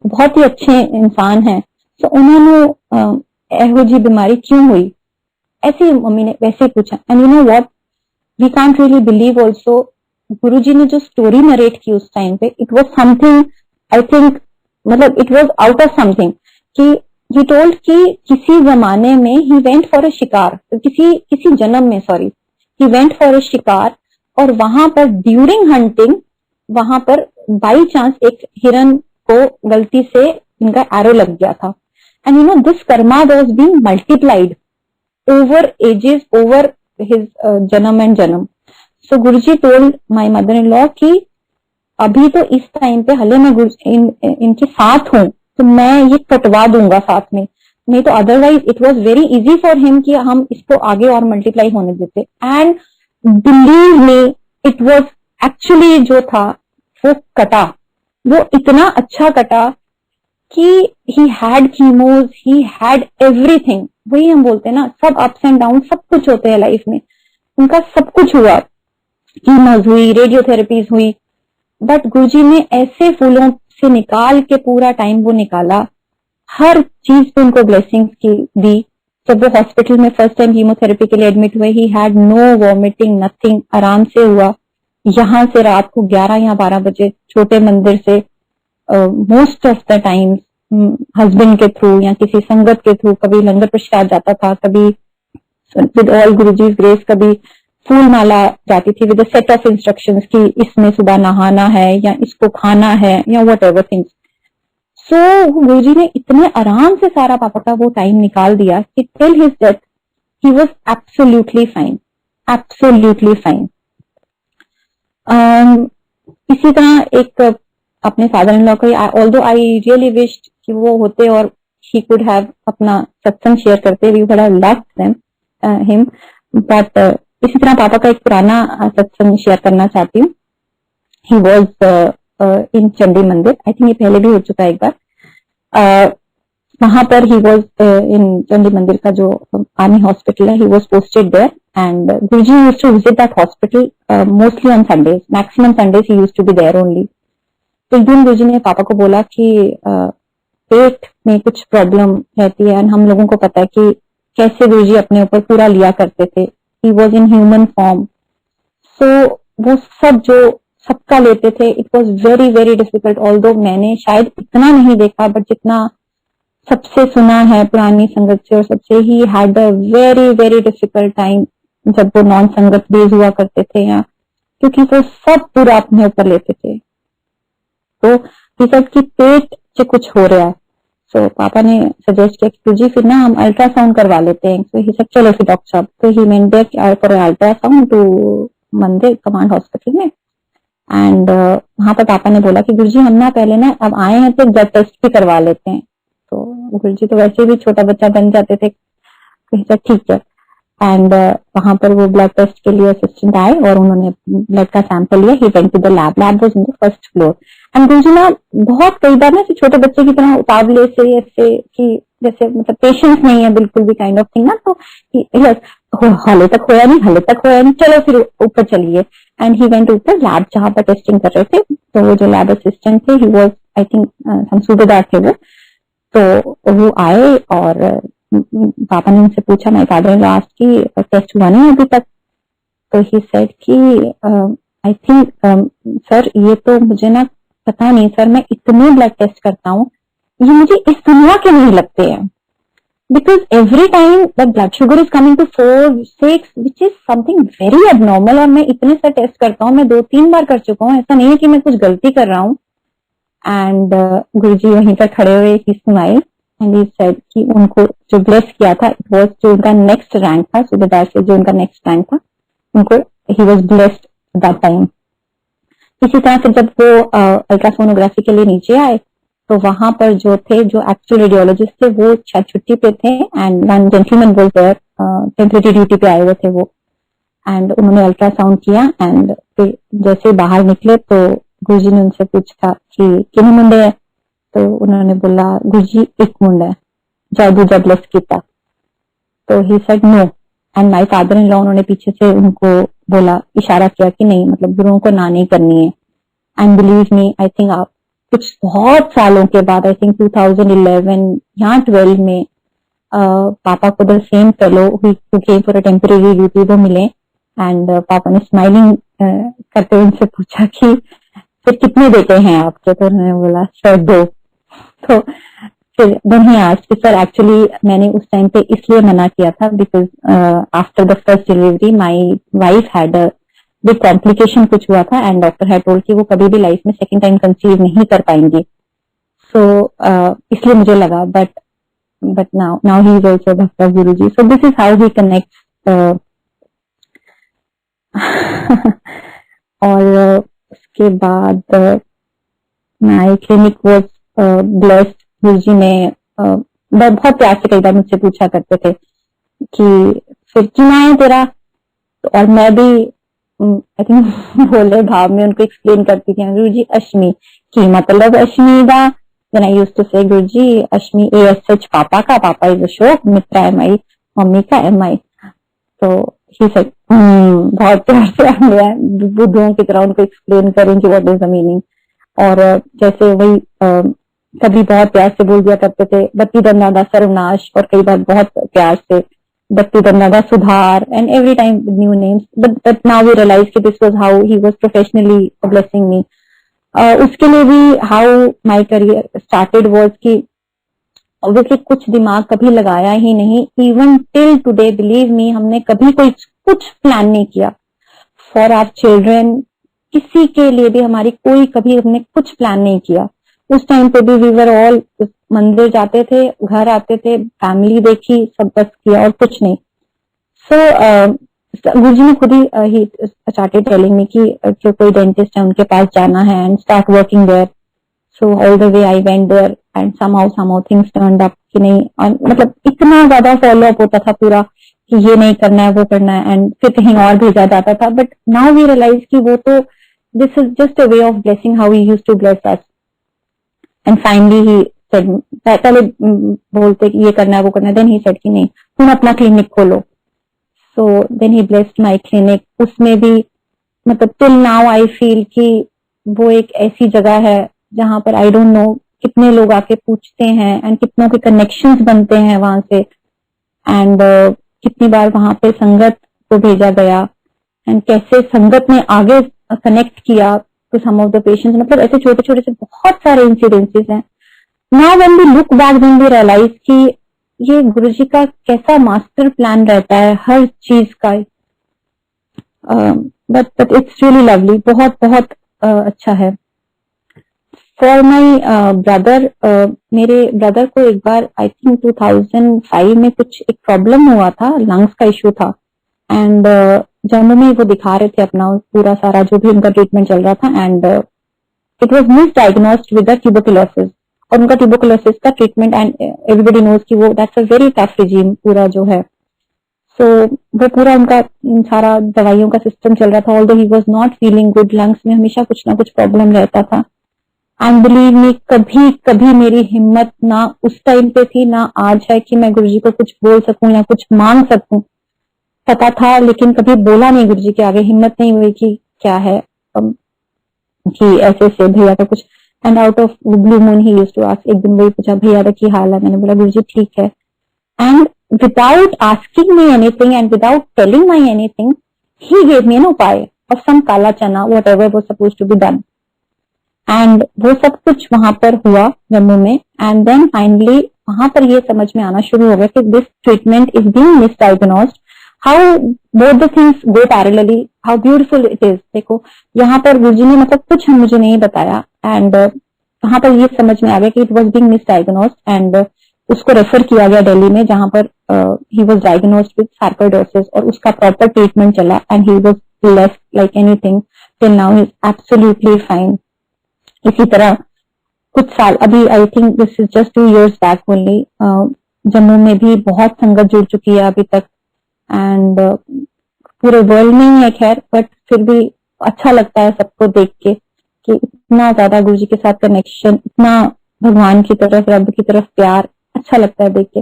बहुत ही अच्छे इंसान है, तो उन्होंने एहो जी बीमारी क्यों हुई, ऐसे मम्मी ने वैसे पूछा। And you know what, we can't really believe also, Guruji ने जो स्टोरी नरेट की उस टाइम पे, it was something, I think, मतलब it was out of something, कि ही टोल्ड कि किसी जमाने में ही वेंट फॉर अ शिकार, किसी जन्म में, sorry, he went for a शिकार, और वहां पर ड्यूरिंग हंटिंग, वहां पर बाई चांस एक हिरन को गलती से इनका एरो लग गया था, and you know this karma was being multiplied over ages, over his janam and janam. So Guruji told my mother in law कि अभी तो इस टाइम पे हले मैं इनके साथ हूं, तो मैं ये कटवा दूंगा साथ में, नहीं तो otherwise it was very easy for him कि हम इसको आगे और मल्टीप्लाई होने देते। And believe me, it was actually जो था वो कटा, वो इतना अच्छा कटा कि he had chemos, he had everything, वही हम बोलते हैं ना, सब अप्स एंड डाउन सब कुछ होते हैं लाइफ में, उनका सब कुछ हुआ, कीमोज हुई, रेडियोथेरेपीज हुई, बट गुरुजी ने ऐसे फूलों से निकाल के पूरा टाइम वो निकाला, हर चीज पे उनको ब्लेसिंग्स की दी। जब वो हॉस्पिटल में फर्स्ट टाइम कीमोथेरेपी के लिए एडमिट हुए, he had no vomiting, nothing, आराम से हुआ। यहाँ से रात को 11 या 12 बजे छोटे मंदिर से most of the time husband के थ्रू या किसी संगत के थ्रू कभी लंगर प्रसाद जाता था, कभी विद ऑल गुरुजी's ग्रेस कभी फूल माला जाती थी विद सेट ऑफ इंस्ट्रक्शंस कि इसमें सुबह नहाना है या इसको खाना है या वट एवर थिंग्स। सो गुरुजी ने इतने आराम से सारा पापा का वो टाइम निकाल दिया कि till his death he was absolutely fine, absolutely fine. इसी तरह एक अपने फादर इन लॉ को, ऑल्दो आई रियली विश्ड कि वो होते और ही कुड हैव अपना सत्संग शेयर करते, we would have loved them him, but इसी तरह पापा का एक पुराना सत्संग शेयर करना चाहती हूँ। ही वाज इन चंडी मंदिर, आई थिंक ये पहले भी हो चुका है एक बार। वहां पर ही वाज इन चंडी मंदिर का जो आर्मी हॉस्पिटल है, he was posted there and Guruji used to visit that hospital mostly on Sundays, maximum Sundays he used to be there only. तो एक दिन गुरुजी ने पापा को बोला कि पेट में कुछ प्रॉब्लम रहती है, एंड हम लोगों को पता है कि कैसे गुरुजी अपने ऊपर पूरा लिया करते थे, he was in human form. So वो सब जो सबका लेते थे, it was very very difficult, although मैंने शायद इतना नहीं देखा बट जितना सबसे सुना है पुरानी संगत से और सबसे, ही had a very very difficult time जब वो नॉन संगत डेज हुआ करते थे, या क्योंकि वो सब पूरा अपने ऊपर लेते थे। तो सब की पेट से कुछ हो रहा है। सो पापा ने सजेस्ट किया कि जी फिर ना हम अल्ट्रासाउंड करवा लेते हैं। तो ही सब चलो फिर डॉक्टर साहब, तो ही मेंट देयर फॉर अल्ट्रासाउंड टू मंदिर कमांड हॉस्पिटल में। एंड वहां पर पापा ने बोला कि गुरुजी हम ना पहले ना अब आए हैं तो ब्लड टेस्ट भी करवा लेते हैं। तो गुरुजी तो वैसे भी छोटा बच्चा बन जाते थे, तो ठीक है। एंड वहां पर वो ब्लड टेस्ट के लिए असिस्टेंट आए और उन्होंने ब्लड का सैंपल लिया। He went to the lab, lab was in the first floor. And Guruji ना बहुत कई बार ना छोटे बच्चे की तरह उतावले से ऐसे कि जैसे मतलब पेशेंस नहीं है बिल्कुल भी काइंड ऑफ थिंग ना, तो हाले तक होया नहीं, हाले तक होया नहीं, चलो फिर ऊपर चलिए। एंड ही वेंट ऊपर लैब जहां पर टेस्टिंग कर रहे थे। तो वो जो लैब असिस्टेंट थे, ही वाज आई थिंक हम सूबेदार थे वो, तो वो आए और पापा ने उनसे पूछा, my father in law asked कि टेस्ट हुआ नहीं अभी तक। तो ही सेड कि आई थिंक सर ये तो मुझे ना पता नहीं सर, मैं इतने ब्लड टेस्ट करता हूँ, ये मुझे इस दुनिया के नहीं लगते हैं, because every time the blood sugar is coming to 4, 6 which is something very abnormal. और मैं इतने से टेस्ट करता हूँ, मैं 2-3 बार कर चुका हूँ, ऐसा नहीं है कि मैं कुछ गलती कर रहा हूँ। एंड गुरुजी वहीं पर खड़े हुए, ही स्माइल्ड एंड ही सेड कि उनको जो ब्लेस किया था, इट वाज जो उनका नेक्स्ट रैंक था, सूबेदार से जो उनका नेक्स्ट रैंक था, उनको he was blessed that time. इसी तरह से जब वो अल्ट्रासोनोग्राफी के लिए नीचे आए, तो वहां पर जो थे, जो एक्चुअल रेडियोलॉजिस्ट थे, वो छुट्टी पे थे and one gentleman was there, temporary duty पे आए हुए थे वो। एंड उन्होंने अल्ट्रासाउंड किया एंड फिर जैसे बाहर निकले तो गुरुजी ने उनसे पूछा कि किन्हीं मुंडे है। तो उन्होंने बोला गुरुजी एक मुंडा है, जाओ दूजा ब्लेस किया। तो he said no, and my father in law उन्होंने पीछे से उनको बोला, इशारा किया कि नहीं, मतलब गुरुओं को ना नहीं करनी है। And believe me, I think आप कुछ बहुत सालों के बाद, आई थिंक 2011 या 12 में पापा को the same fellow who came for a temporary duty वो मिले। एंड पापा ने स्माइलिंग करते हुए उनसे पूछा कि फिर कितने बेटे हैं आपके? तो उन्होंने बोला सर 2। तो फिर then he asked sir actually मैंने उस टाइम पे इसलिए मना किया था because after the first delivery my wife had a big complication कुछ हुआ था एंड डॉक्टर हैड टोल्ड कि वो कभी भी लाइफ में सेकंड टाइम कंसीव नहीं कर पाएंगी। सो इसलिए मुझे लगा, but now he is also bhakt of Guruji. So this is how he connects. और उसके बाद my clinic was blessed. Guruji ने बहुत प्यार से कई बार मुझसे पूछा करते थे कि फिर क्यों आया तेरा, और मैं भी आई थिंक बोले भाव में उनको एक्सप्लेन करती थी, गुरुजी अश्मी की मतलब अश्मी दा देन आई यूज्ड टू से गुरुजी अश्मी ASH पापा का, पापा is Ashok, Mitra MI, mummy का MI। तो ही सेड बहुत प्यार से हम बुद्धुओं की तरह उनको एक्सप्लेन करें कि व्हाट इज द मीनिंग। और जैसे वही कभी बहुत प्यार से बोल दिया करते थे बत्ती दन्नादा सर्वनाश, और कई बार बहुत प्यार से बत्ती दन्नादा सुधार, and every time new names, but now we realise कि this was how he was professionally blessing me. उसके लिए भी how my career started was कि ऑब्वियसली कुछ दिमाग कभी लगाया ही नहीं, even till today believe me, हमने कभी कोई कुछ प्लान नहीं किया फॉर आवर चिल्ड्रन, किसी के लिए भी हमारी कोई कभी हमने कुछ प्लान नहीं किया। उस टाइम पे भी वी वर ऑल मंदिर जाते थे, घर आते थे, फैमिली देखी, सब बस किया और कुछ नहीं। सो गुरुजी ने खुद ही स्टार्टेड टेलिंग मी कि जो कोई डेंटिस्ट है उनके पास जाना है and start working there. So all the way I went there and somehow things turned up कि नहीं, मतलब इतना ज्यादा फॉलो अप होता था पूरा कि ये नहीं करना है वो करना है, एंड फिर कहीं और भेजा जाता था। बट नाउ वी रियलाइज कि वो तो this is just a way of blessing how he used to bless us. And finally he said, पहले बोलते कि ये करना है वो करना है, देन ही सेड कि नहीं तुम अपना क्लिनिक खोलो। So then he blessed my clinic. उसमें भी मतलब टिल नाउ आई फील कि वो एक ऐसी जगह है जहां पर आई डोंट नो कितने लोग आके पूछते हैं एंड कितनों के कनेक्शंस बनते हैं वहां से, एंड कितनी बार वहां पे संगत को भेजा गया एंड कैसे संगत ने आगे कनेक्ट किया to some of the patients. मतलब ऐसे छोटे छोटे से बहुत सारे इंसिडेंसेस हैं। Now when we look back then we realise कि ये गुरुजी का कैसा मास्टर प्लान रहता है हर चीज का। बट इट्स रियली लवली, बहुत बहुत अच्छा है। फॉर माई ब्रदर, मेरे ब्रदर को एक बार आई थिंक 2005 में कुछ एक प्रॉब्लम हुआ था, लंग्स का इश्यू था, एंड जम्मू में वो दिखा रहे थे अपना पूरा सारा जो भी उनका ट्रीटमेंट चल रहा था, and it was misdiagnosed with tuberculosis. और उनका ट्यूबरकुलोसिस का ट्रीटमेंट एंड एवरीबॉडी नोज कि वो that's a very tough regime पूरा जो है। सो वो पूरा उनका सारा दवाइयों का सिस्टम चल रहा था, although he was not feeling good, lungs में हमेशा कुछ ना कुछ प्रॉब्लम रहता था। एंड बिलीव मी, कभी कभी मेरी हिम्मत ना उस टाइम पे थी ना आज है कि मैं गुरुजी को कुछ बोल सकूं या कुछ मांग सकूं। पता था लेकिन कभी बोला नहीं गुरुजी के आगे, हिम्मत नहीं हुई कि क्या है कि ऐसे से भैया का कुछ। And out of blue moon he used to ask, एक दिन वही पूछा भैया का की हाल है, मैंने बोला गुरुजी ठीक है। And without asking me anything and without telling my anything he gave me an उपाय ऑफ सम काला चना whatever was supposed to be done. And वो सब कुछ वहां पर हुआ जम्मू में, एंड देन फाइनली वहां पर ये समझ में आना शुरू हो गया कि this treatment is being misdiagnosed, how both the things go parallelly, how beautiful it is. देखो यहाँ पर गुरुजी ने मतलब कुछ मुझे नहीं बताया, एंड वहां पर ये समझ में आ गया कि इट वाज बीइंग मिसडायग्नोस्ड, एंड उसको रेफर किया गया दिल्ली में जहां पर he was diagnosed with sarcoidosis, और उसका प्रॉपर ट्रीटमेंट चला and he was left like anything till now, he is absolutely fine. इसी तरह कुछ साल अभी I think this is just 2 years back only, Jammu में भी बहुत संगत जुड़ चुकी है अभी तक, एंड पूरे वर्ल्ड में ही है खैर, बट फिर भी अच्छा लगता है सबको देख के कि इतना ज्यादा गुरुजी के साथ कनेक्शन, इतना भगवान की तरफ रब की तरफ प्यार, अच्छा लगता है देख के।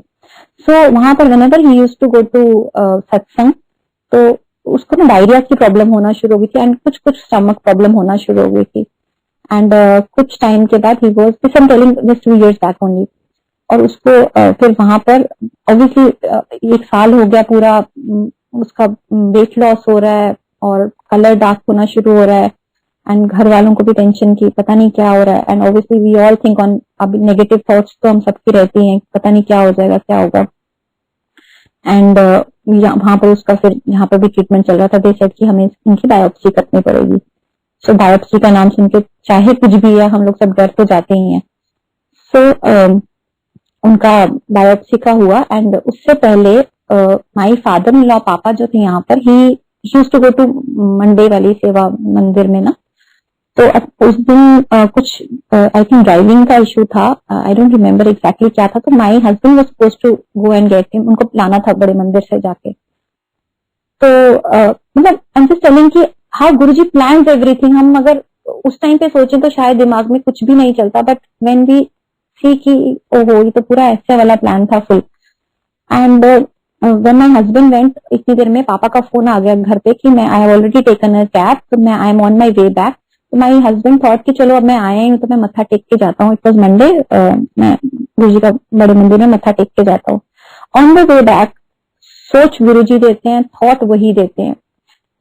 सो वहां पर whenever he used to go to satsang, तो उसको ना डायरिया की प्रॉब्लम होना शुरू हो गई थी, एंड कुछ कुछ स्टमक प्रॉब्लम होना शुरू हो गई थी। एंड कुछ टाइम के बाद he was this I am telling just 2 years back only, और उसको फिर वहां पर ऑब्वियसली 1 साल हो गया पूरा, उसका वेट लॉस हो रहा है और कलर डार्क होना शुरू हो रहा है, एंड घर वालों को भी टेंशन की पता नहीं क्या हो रहा है, and obviously we all think on, अब नेगेटिव थॉट्स तो हम सबकी रहती हैं, पता नहीं क्या हो जाएगा क्या होगा। एंड वहां पर उसका फिर यहाँ पर भी ट्रीटमेंट चल रहा था, दे सेड कि हमें इनकी बायोप्सी करनी पड़ेगी। सो बायोप्सी का नाम सुन के चाहे कुछ भी है हम लोग सब डर तो जाते ही हैं। सो उनका बायोप्सी का हुआ, एंड उससे पहले माय फादर इन लॉ पापा जो थे यहाँ पर, he used to go to Monday वाली सेवा मंदिर में ना, तो उस दिन कुछ आई थिंक ड्राइविंग का इशू था, आई डोंट रिमेम्बर एग्जैक्टली क्या था, तो my husband was supposed to go and get him, उनको लाना था बड़े मंदिर से जाके। तो मतलब आई एम जस्ट टेलिंग कि हाउ गुरुजी प्लान्स एवरीथिंग। हम अगर उस टाइम पे सोचें तो शायद दिमाग में कुछ भी नहीं चलता, बट व्हेन वी थी कि ओहो ये तो पूरा ऐसे वाला प्लान था full. And when my husband went, इतनी देर में पापा का फोन आ गया घर पे कि मैं I have already taken a cab, तो मैं I am on my way back. तो माय हस्बैंड थॉट कि चलो अब मैं आया हूँ तो मैं मत्था टेक के जाता हूँ, इट वाज मंडे, मैं गुरु जी का बड़े मंदिर में मत्था टेक के जाता हूँ। ऑन द वे बैक सोच गुरु जी देते हैं, थॉट वही देते हैं।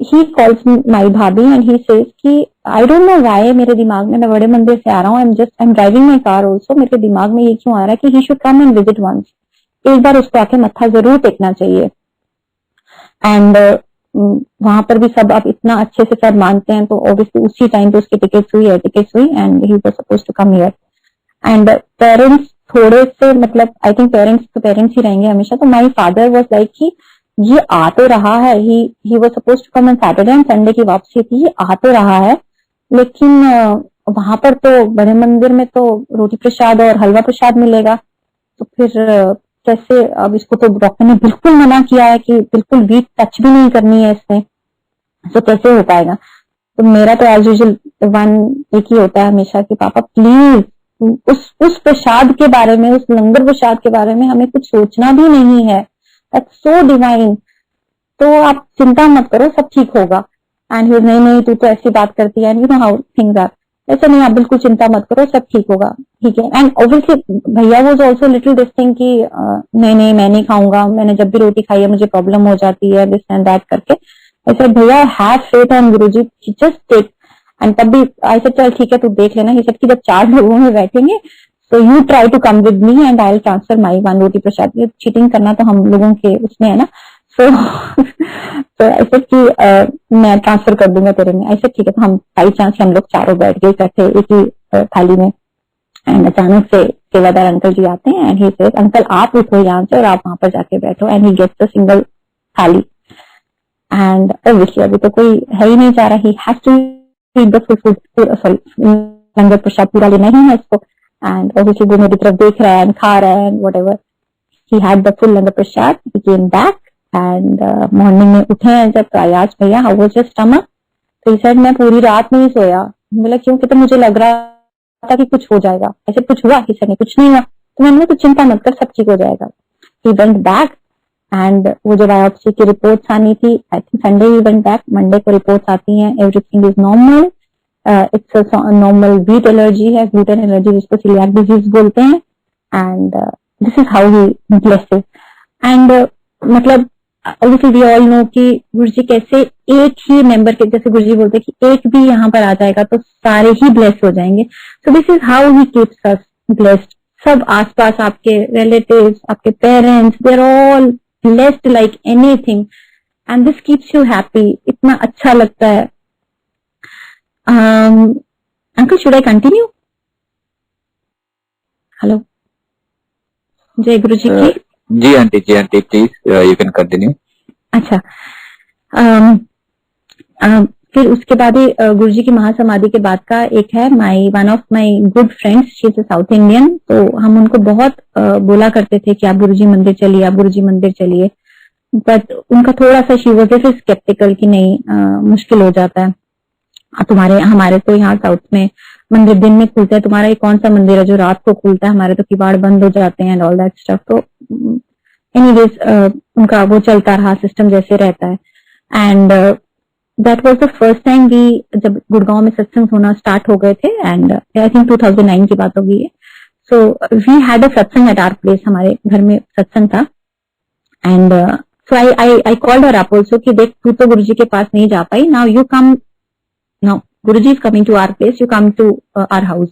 ही कॉल्स माई भाभी एंड ही सेज कि आई डोंट नो व्हाई मेरे दिमाग में, मैं बड़े मंदिर से आ रहा हूँ, I am driving my car also, मेरे दिमाग में ये क्यों आ रहा है कि he should come and visit once, एक बार उसको आके मत्था जरूर टेकना चाहिए। एंड वहां पर भी सब आप इतना अच्छे से सब मानते हैं, तो ऑब्वियसली उसी टाइम पे उसकी टिकट्स हुई and he was suppose to come here. And parents थोड़े से, मतलब आई थिंक पेरेंट्स तो पेरेंट्स ही रहेंगे हमेशा, तो माई फादर वाज लाइक कि ये आ तो रहा है, he was suppose to come on Saturday and Sunday की वापसी थी, ये आ तो रहा है, लेकिन वहां पर तो बड़े मंदिर में तो रोटी प्रसाद और हलवा प्रसाद मिलेगा, तो फिर कैसे, अब इसको तो डॉक्टर ने बिल्कुल मना किया है कि बिल्कुल वीट टच भी नहीं करनी है इसने, तो कैसे हो पाएगा। तो मेरा तो एज यूजुअल वन एक ही होता है हमेशा कि पापा प्लीज उस प्रसाद के बारे में, उस लंगर प्रसाद के बारे में हमें कुछ सोचना भी नहीं है, दैट्स सो डिवाइन, तो आप चिंता मत करो सब ठीक होगा। एंड ही नहीं तू तो ऐसी बात करती है, you know how things are, ऐसा नहीं, आप बिल्कुल चिंता मत करो सब ठीक होगा, ठीक है। एंड ऑब्वियसली भैया was also little this thing कि नहीं मैं नहीं खाऊंगा, मैंने जब भी रोटी खाई है मुझे प्रॉब्लम हो जाती है, दिस एंड दैट करके। ऐसे भैया have faith on Guruji, just take. And तब भी आई सेड चल ठीक है तू देख लेना, ही सेड कि जब 4 लोगों में बैठेंगे so you try to come with me and I will transfer my 1 roti prasad. ये चीटिंग करना तो हम लोगों के उसमें है ना, सो ऐसे कि मैं ट्रांसफर कर दूंगा तेरे में, ऐसे ठीक है। तो हम बाई चांस हम लोग चारों बैठ गए इकट्ठे एक ही थाली में। एंड अचानक से सेवादार अंकल जी आते हैं एंड ही सेज अंकल आप उठो यहाँ से और आप वहां पर जाके बैठो, and he gets a single thali. And obviously अभी तो कोई है ही नहीं जा रहा, he has to eat the full food, sorry langar prasad पूरा लेना ही है इसको। एंड ऑब्वियसली वो मेरी तरफ देख रहा है एंड खा रहा है and whatever, he had the full langar Prasad, he came back and morning में उठे हैं जब, तो आई आस्क्ड भैया हाउ वाज योर स्टमक, तो ही सेड मैं पूरी रात नहीं सोया। बोला क्यों, कि तो मुझे लग रहा था कि कुछ हो जाएगा, ऐसे कुछ हुआ, ही सेड नहीं कुछ नहीं हुआ। तो मैंने तो चिंता मत कर सब ठीक हो जाएगा। ही वेंट बैक एंड वो जब बायोप्सी की रिपोर्ट्स आनी थी, I think Sunday he went back, Monday को रिपोर्ट्स आती हैं, everything is normal, it's normal wheat allergy है, ग्लूटेन एलर्जी जिसको सिलियाक डिजीज बोलते हैं। And this is how he blesses. And मतलब ऑब्वियसली वी ऑल नो कि गुरुजी कैसे एक ही मेंबर के, जैसे गुरुजी बोलते हैं कि एक भी यहाँ पर आ जाएगा तो सारे ही ब्लेस हो जाएंगे। So this is how he keeps us blessed. सब आसपास आपके रिलेटिव्स, आपके parents, they are all blessed like anything and this keeps you happy, इतना अच्छा लगता है। Uncle should I continue? Hello, जय गुरु जी की। जी aunty please you can continue. अच्छा, फिर उसके बाद ही गुरु जी की महासमाधि के बाद का एक है one of my good friends, she is south Indian, तो हम उनको बहुत बोला करते थे कि आप गुरु जी मंदिर चलिए, आप गुरु जी मंदिर चलिए, बट उनका थोड़ा सा शी वॉज फिर स्केप्टिकल कि नहीं मुश्किल हो जाता है, तुम्हारे हमारे तो यहाँ साउथ में मंदिर दिन में खुलता है, तुम्हारा ये कौन सा मंदिर है जो रात को खुलता है, हमारे तो किवाड़ बंद हो जाते हैं एंड ऑल दैट स्टफ। तो एनीवेज उनका वो चलता रहा, सिस्टम जैसे रहता है। And that was the first time we, जब गुड़गांव में सत्संग होना स्टार्ट हो गए थे, एंड आई थिंक 2009 की बात होगी ये। सो वी हैड अ सत्संग एट आवर प्लेस, हमारे घर में सत्संग था। And so I called her up also कि देख तू तो गुरुजी के पास नहीं जा पाई, now you come, now Guruji is coming to our place, you come to our house.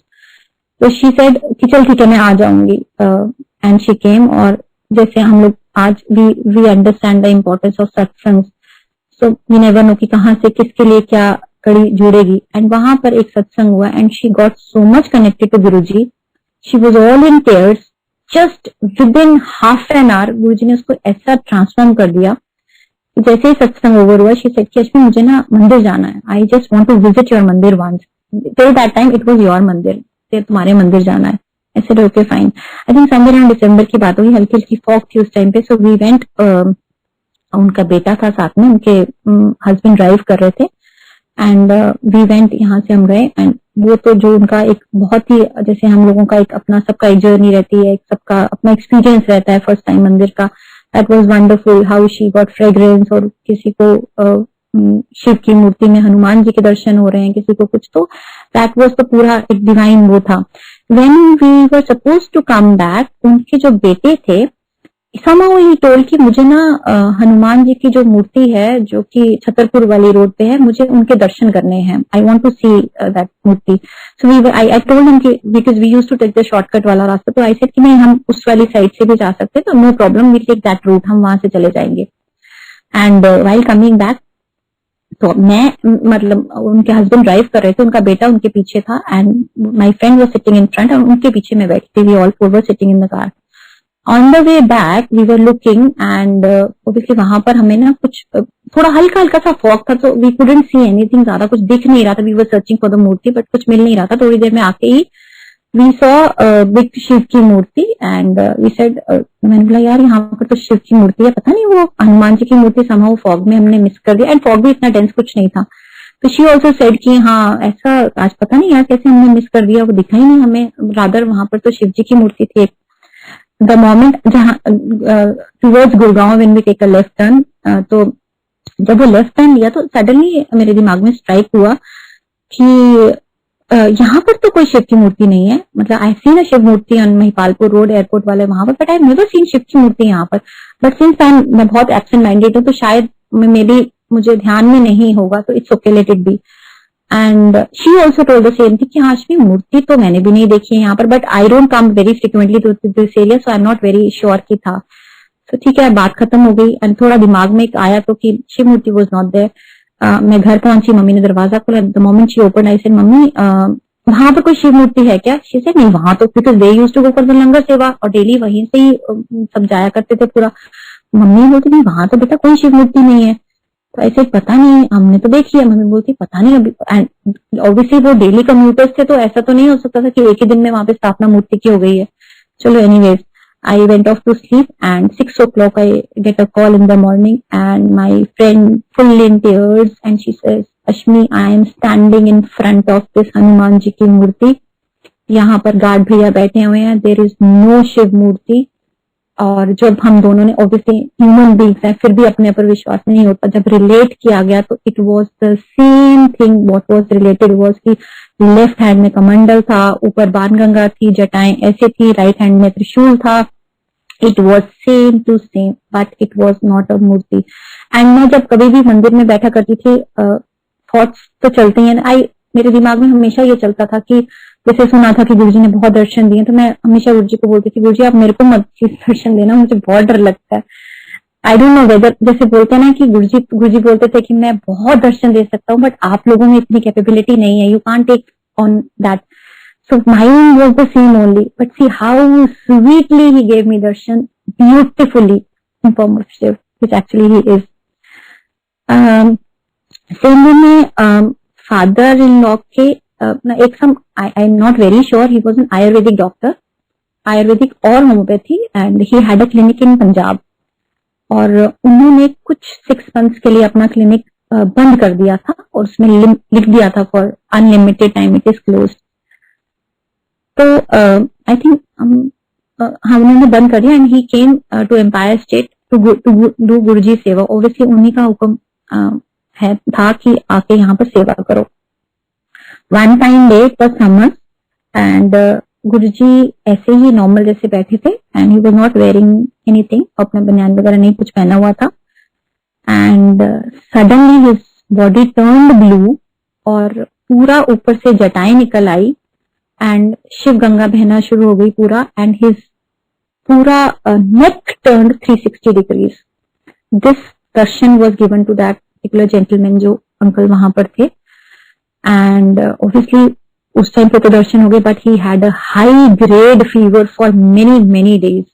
तो शी सेड कि चल ठीक है मैं आ जाऊंगी, एंड शी केम। और जैसे हम लोग आज we understand the importance of satsang, so we never know कि कहाँ से किसके लिए क्या कड़ी जुड़ेगी। एंड वहां पर एक सत्संग हुआ and she got so much connected to Guruji, she was all in tears, just within half an hour Guruji ने उसको ऐसा ट्रांसफॉर्म कर दिया। जैसे ही सत्संग ओवर हुआ, शी सेड कि अश्विन मुझे ना मंदिर जाना है, I just want to visit your mandir once. Till that time it was your mandir, तुम्हारे मंदिर जाना है। I said okay fine. I think somewhere in दिसंबर की बात हुई, हल्की हल्की फॉग थी उस टाइम पे। सो वी वेंट, उनका बेटा था साथ में, उनके हस्बैंड ड्राइव कर रहे थे एंड वी वेंट, यहाँ से हम गए एंड वो तो जो उनका एक बहुत ही, जैसे हम लोगों का एक अपना सबका एक जर्नी रहती है, एक सबका अपना एक्सपीरियंस रहता है फर्स्ट टाइम मंदिर का, that was wonderful how she got fragrance, और किसी को शिव की मूर्ति में हनुमान जी के दर्शन हो रहे हैं, किसी को कुछ, तो दैट वाज तो पूरा एक डिवाइन वो था। When we were suppose to come back, उनके जो बेटे थे, somehow he told कि मुझे ना हनुमान जी की जो मूर्ति है जो कि छतरपुर वाली रोड पे है, मुझे उनके दर्शन करने हैं, I want to see that murti. So we I told him कि because we used to take the shortcut वाला रास्ता, तो आई सेड कि नहीं, हम उस वाली साइड से भी जा सकते हैं, तो no problem, we take that route, हम वहां से चले जाएंगे। एंड व्हाइल कमिंग बैक, तो मैं मतलब उनके हस्बैंड ड्राइव कर रहे थे, उनका बेटा उनके पीछे था, and my friend was sitting in front, और उनके पीछे मैं बैठी थी, we all four were sitting in the car. On the way back we were looking, and obviously वहां पर हमें ना कुछ थोड़ा हल्का हल्का सा फॉग था, तो वी कुडंट सी एनीथिंग, ज्यादा कुछ दिख नहीं रहा था, we were searching for the murti but कुछ मिल नहीं रहा था। थोड़ी देर में आके ही वी सॉ बिग शिव की मूर्ति, एंड वी सेड, मैंने बोला यार यहाँ पर तो शिव की मूर्ति है, पता नहीं वो हनुमान जी की मूर्ति समहाउ फॉग में हमने मिस कर दिया, एंड फॉग भी इतना डेंस कुछ नहीं था। तो शी ऑल्सो सेड कि हाँ ऐसा आज पता नहीं यार कैसे हमने मिस कर दिया, वो दिखा ही नहीं हमें, रादर वहां पर तो शिव जी की मूर्ति थी। द मोमेंट जहाँ towards Gurgaon when we take a left turn, तो जब वो लेफ्ट टर्न लिया तो सडनली मेरे दिमाग में स्ट्राइक हुआ कि यहाँ पर तो कोई शिव की मूर्ति नहीं है, मतलब I seen a Shiva murti on Mahipalpur road airport वाले वहां पर, but I never seen Shiva की मूर्ति यहाँ पर। बट सिंस मैं बहुत एब्सेंट माइंडेड हूँ, तो शायद मे बी मुझे ध्यान में नहीं होगा, तो it's okay, let it be. And she also told the same thing कि हाँ अश्विनी मूर्ति तो मैंने भी नहीं देखी है यहाँ पर, but I don't come very frequently to this area, so I am not very sure की था। तो ठीक है, बात खत्म हो गई, एंड थोड़ा दिमाग में एक आया तो कि शिव मूर्ति वाज नॉट देयर। मैं घर पहुंची, मम्मी ने दरवाजा खोला, the moment she open I said mummy वहां पर कोई शिव मूर्ति है क्या? शी सेड नहीं, वहां तो because they used to go for the langar seva, और डेली वहीं से ही सब जाया करते थे पूरा। मम्मी बोलती नहीं वहां तो बेटा कोई शिव मूर्ति नहीं है, तो ऐसे पता नहीं, हमने तो देखी है। मम्मी बोलती पता नहीं अभी, एंड ऑब्वियसली वो डेली कम्यूटर्स थे, तो ऐसा तो नहीं हो सकता था कि एक ही दिन में वहां पे स्थापना मूर्ति की हो गई है। चलो anyways, I went off to sleep, and 6 o'clock I get a call in the morning, and my friend full in tears, and she says, Ashmi, I am standing in front of this Hanuman ji की मूर्ति, यहाँ पर गार्ड भैया बैठे हुए हैं, there is no Shiv murti. और जब हम दोनों ने, ऑब्वियसली ह्यूमन बीइंग्स हैं, फिर भी अपने ऊपर विश्वास नहीं होता, जब रिलेट किया गया तो it was the same thing what was related was कि लेफ्ट हैंड में कमंडल था, ऊपर बाणगंगा थी, जटाएं ऐसे थी, राइट हैंड में त्रिशूल था, it was same to same, but it was not a murti. And मैं जब कभी भी मंदिर में बैठा करती थी, थॉट्स तो चलते हैं, मेरे दिमाग में हमेशा ये चलता था कि जैसे सुना था कि गुरुजी ने बहुत दर्शन दिए, तो मैं हमेशा गुरुजी को बोलती थी गुरुजी आप मेरे को मत दर्शन देना, मुझे बहुत डर लगता है। आई डोंट नो वेदर, जैसे बोलते हैं ना कि गुरुजी बोलते थे कि मैं बहुत दर्शन दे सकता हूँ, बट आप लोगों में इतनी कैपेबिलिटी नहीं है, you can't take on that. So mine was the same only, but see how sweetly he gave me darshan, beautifully in form of Shiv, which actually he is. Same way में father-in-law के एक I'm not very sure, he was an Ayurvedic doctor, Ayurvedic और homeopathy, and he had a clinic in Punjab. और उन्होंने कुछ 6 months के लिए अपना क्लिनिक बंद कर दिया था, और उसमें लिख दिया था for unlimited time it is closed. तो आई थिंक उन्होंने बंद कर दिया, and he came to Empire State to do Guruji seva. Obviously उन्हीं का हुक्म था कि आके यहाँ पर सेवा करो। One fine day for summer, and Guruji ऐसे ही नॉर्मल जैसे बैठे थे, and he was not wearing anything, अपना बनियान वगैरह नहीं कुछ पहना हुआ था, and suddenly his body turned blue, और पूरा ऊपर से जटाएं निकल आई, एंड शिव गंगा बहना शुरू हो गई पूरा, एंड हिज पूरा neck turned 360 degrees. This darshan was given to that particular gentleman जो अंकल वहां पर थे, एंड ऑब्वियसली उस टाइम पे तो दर्शन हो गए, but he had a high grade fever for many days.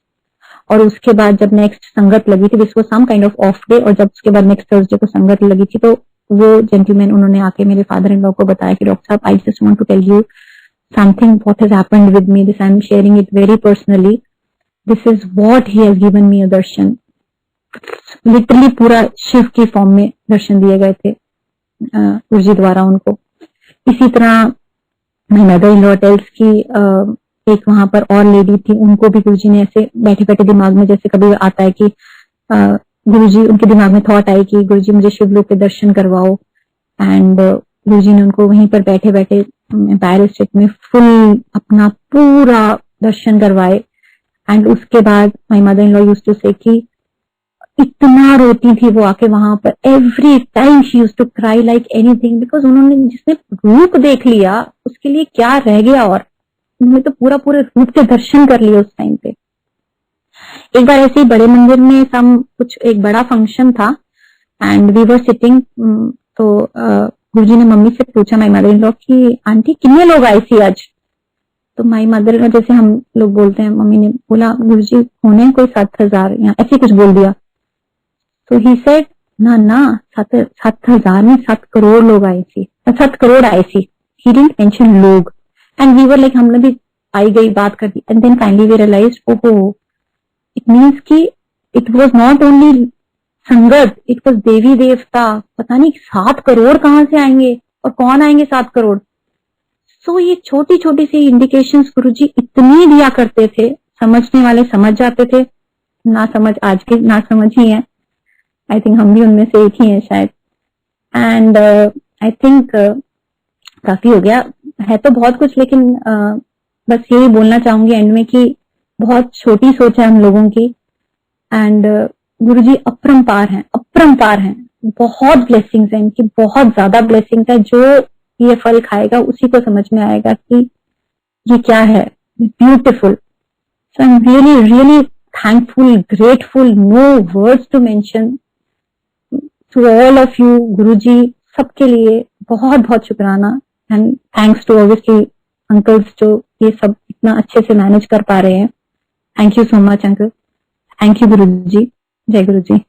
और उसके बाद जब नेक्स्ट संगत लगी थी, this was some kind of of day, और जब उसके बाद नेक्स्ट थर्सडे को संगत लगी थी, तो वो जेंटलमैन उन्होंने आके मेरे फादर इन लॉ को बताया कि डॉक्टर साहब, I just want to tell you something what has happened with me, this I'm sharing it very personally, this is what he has given me a darshan. Literally पूरा शिव की फॉर्म में दर्शन दिए गए थे गुरुजी द्वारा उनको। इसी तरह my mother in law tells की एक वहां पर और लेडी थी, उनको भी गुरुजी ने ऐसे बैठे बैठे दिमाग में, जैसे कभी आता है कि गुरुजी, उनके दिमाग में थॉट आई कि गुरुजी मुझे शिवलोक के दर्शन करवाओ, एंड गुरुजी ने उनको वहीं पर बैठे बैठे एम्पायर स्टेट में फुल अपना पूरा दर्शन करवाए। एंड उसके बाद my mother in law used to say कि इतना रोती थी वो आके वहां पर, every time she used to cry like anything, because उन्होंने जिसने रूप देख लिया उसके लिए क्या रह गया, और उन्होंने तो पूरा पूरे रूप के दर्शन कर लिए उस टाइम पे। एक बार ऐसे ही बड़े मंदिर में कुछ एक बड़ा फंक्शन था एंड वी वर सिटिंग, तो गुरुजी ने मम्मी से पूछा, माय मदर इन लॉ, की आंटी कितने लोग आए थे आज? तो माई मदर इन लॉ, जैसे हम लोग बोलते हैं, मम्मी ने बोला गुरुजी होने कोई 7,000 या ऐसे कुछ बोल दिया। तो ही सेड ना 7,000 में 7 करोड़ लोग आए थे, 7 करोड़ आए थे, ही डिडंट मेंशन लोग। एंड वी वर लाइक, हमने भी आई गई बात कर दी, and then finally we realise, ओहो, इट मीन्स कि it was not only sangat, it was devi devta, पता नहीं 7 करोड़ कहां से आएंगे और कौन आएंगे 7 करोड़। सो ये छोटी छोटी सी इंडिकेशंस गुरुजी इतनी दिया करते थे, समझने वाले समझ जाते थे, ना समझ आज के ना समझ ही है। आई थिंक हम भी उनमें से एक ही हैं शायद। एंड आई थिंक काफी हो गया, है तो बहुत कुछ, लेकिन बस यही बोलना चाहूंगी एंड में कि बहुत छोटी सोच है हम लोगों की, एंड गुरुजी अपरंपार हैं, अपरंपार हैं, बहुत ब्लेसिंग्स हैं इनकी, बहुत ज्यादा ब्लेसिंग्स है। जो ये फल खाएगा उसी को समझ में आएगा कि ये क्या है, beautiful. So I am really really thankful, grateful, no words to mention to all of you. Guruji सबके लिए बहुत बहुत शुक्राना, and thanks to obviously uncles जो ये सब इतना अच्छे से मैनेज कर पा रहे हैं। Thank you so much uncle, thank you Guruji, जय गुरुजी।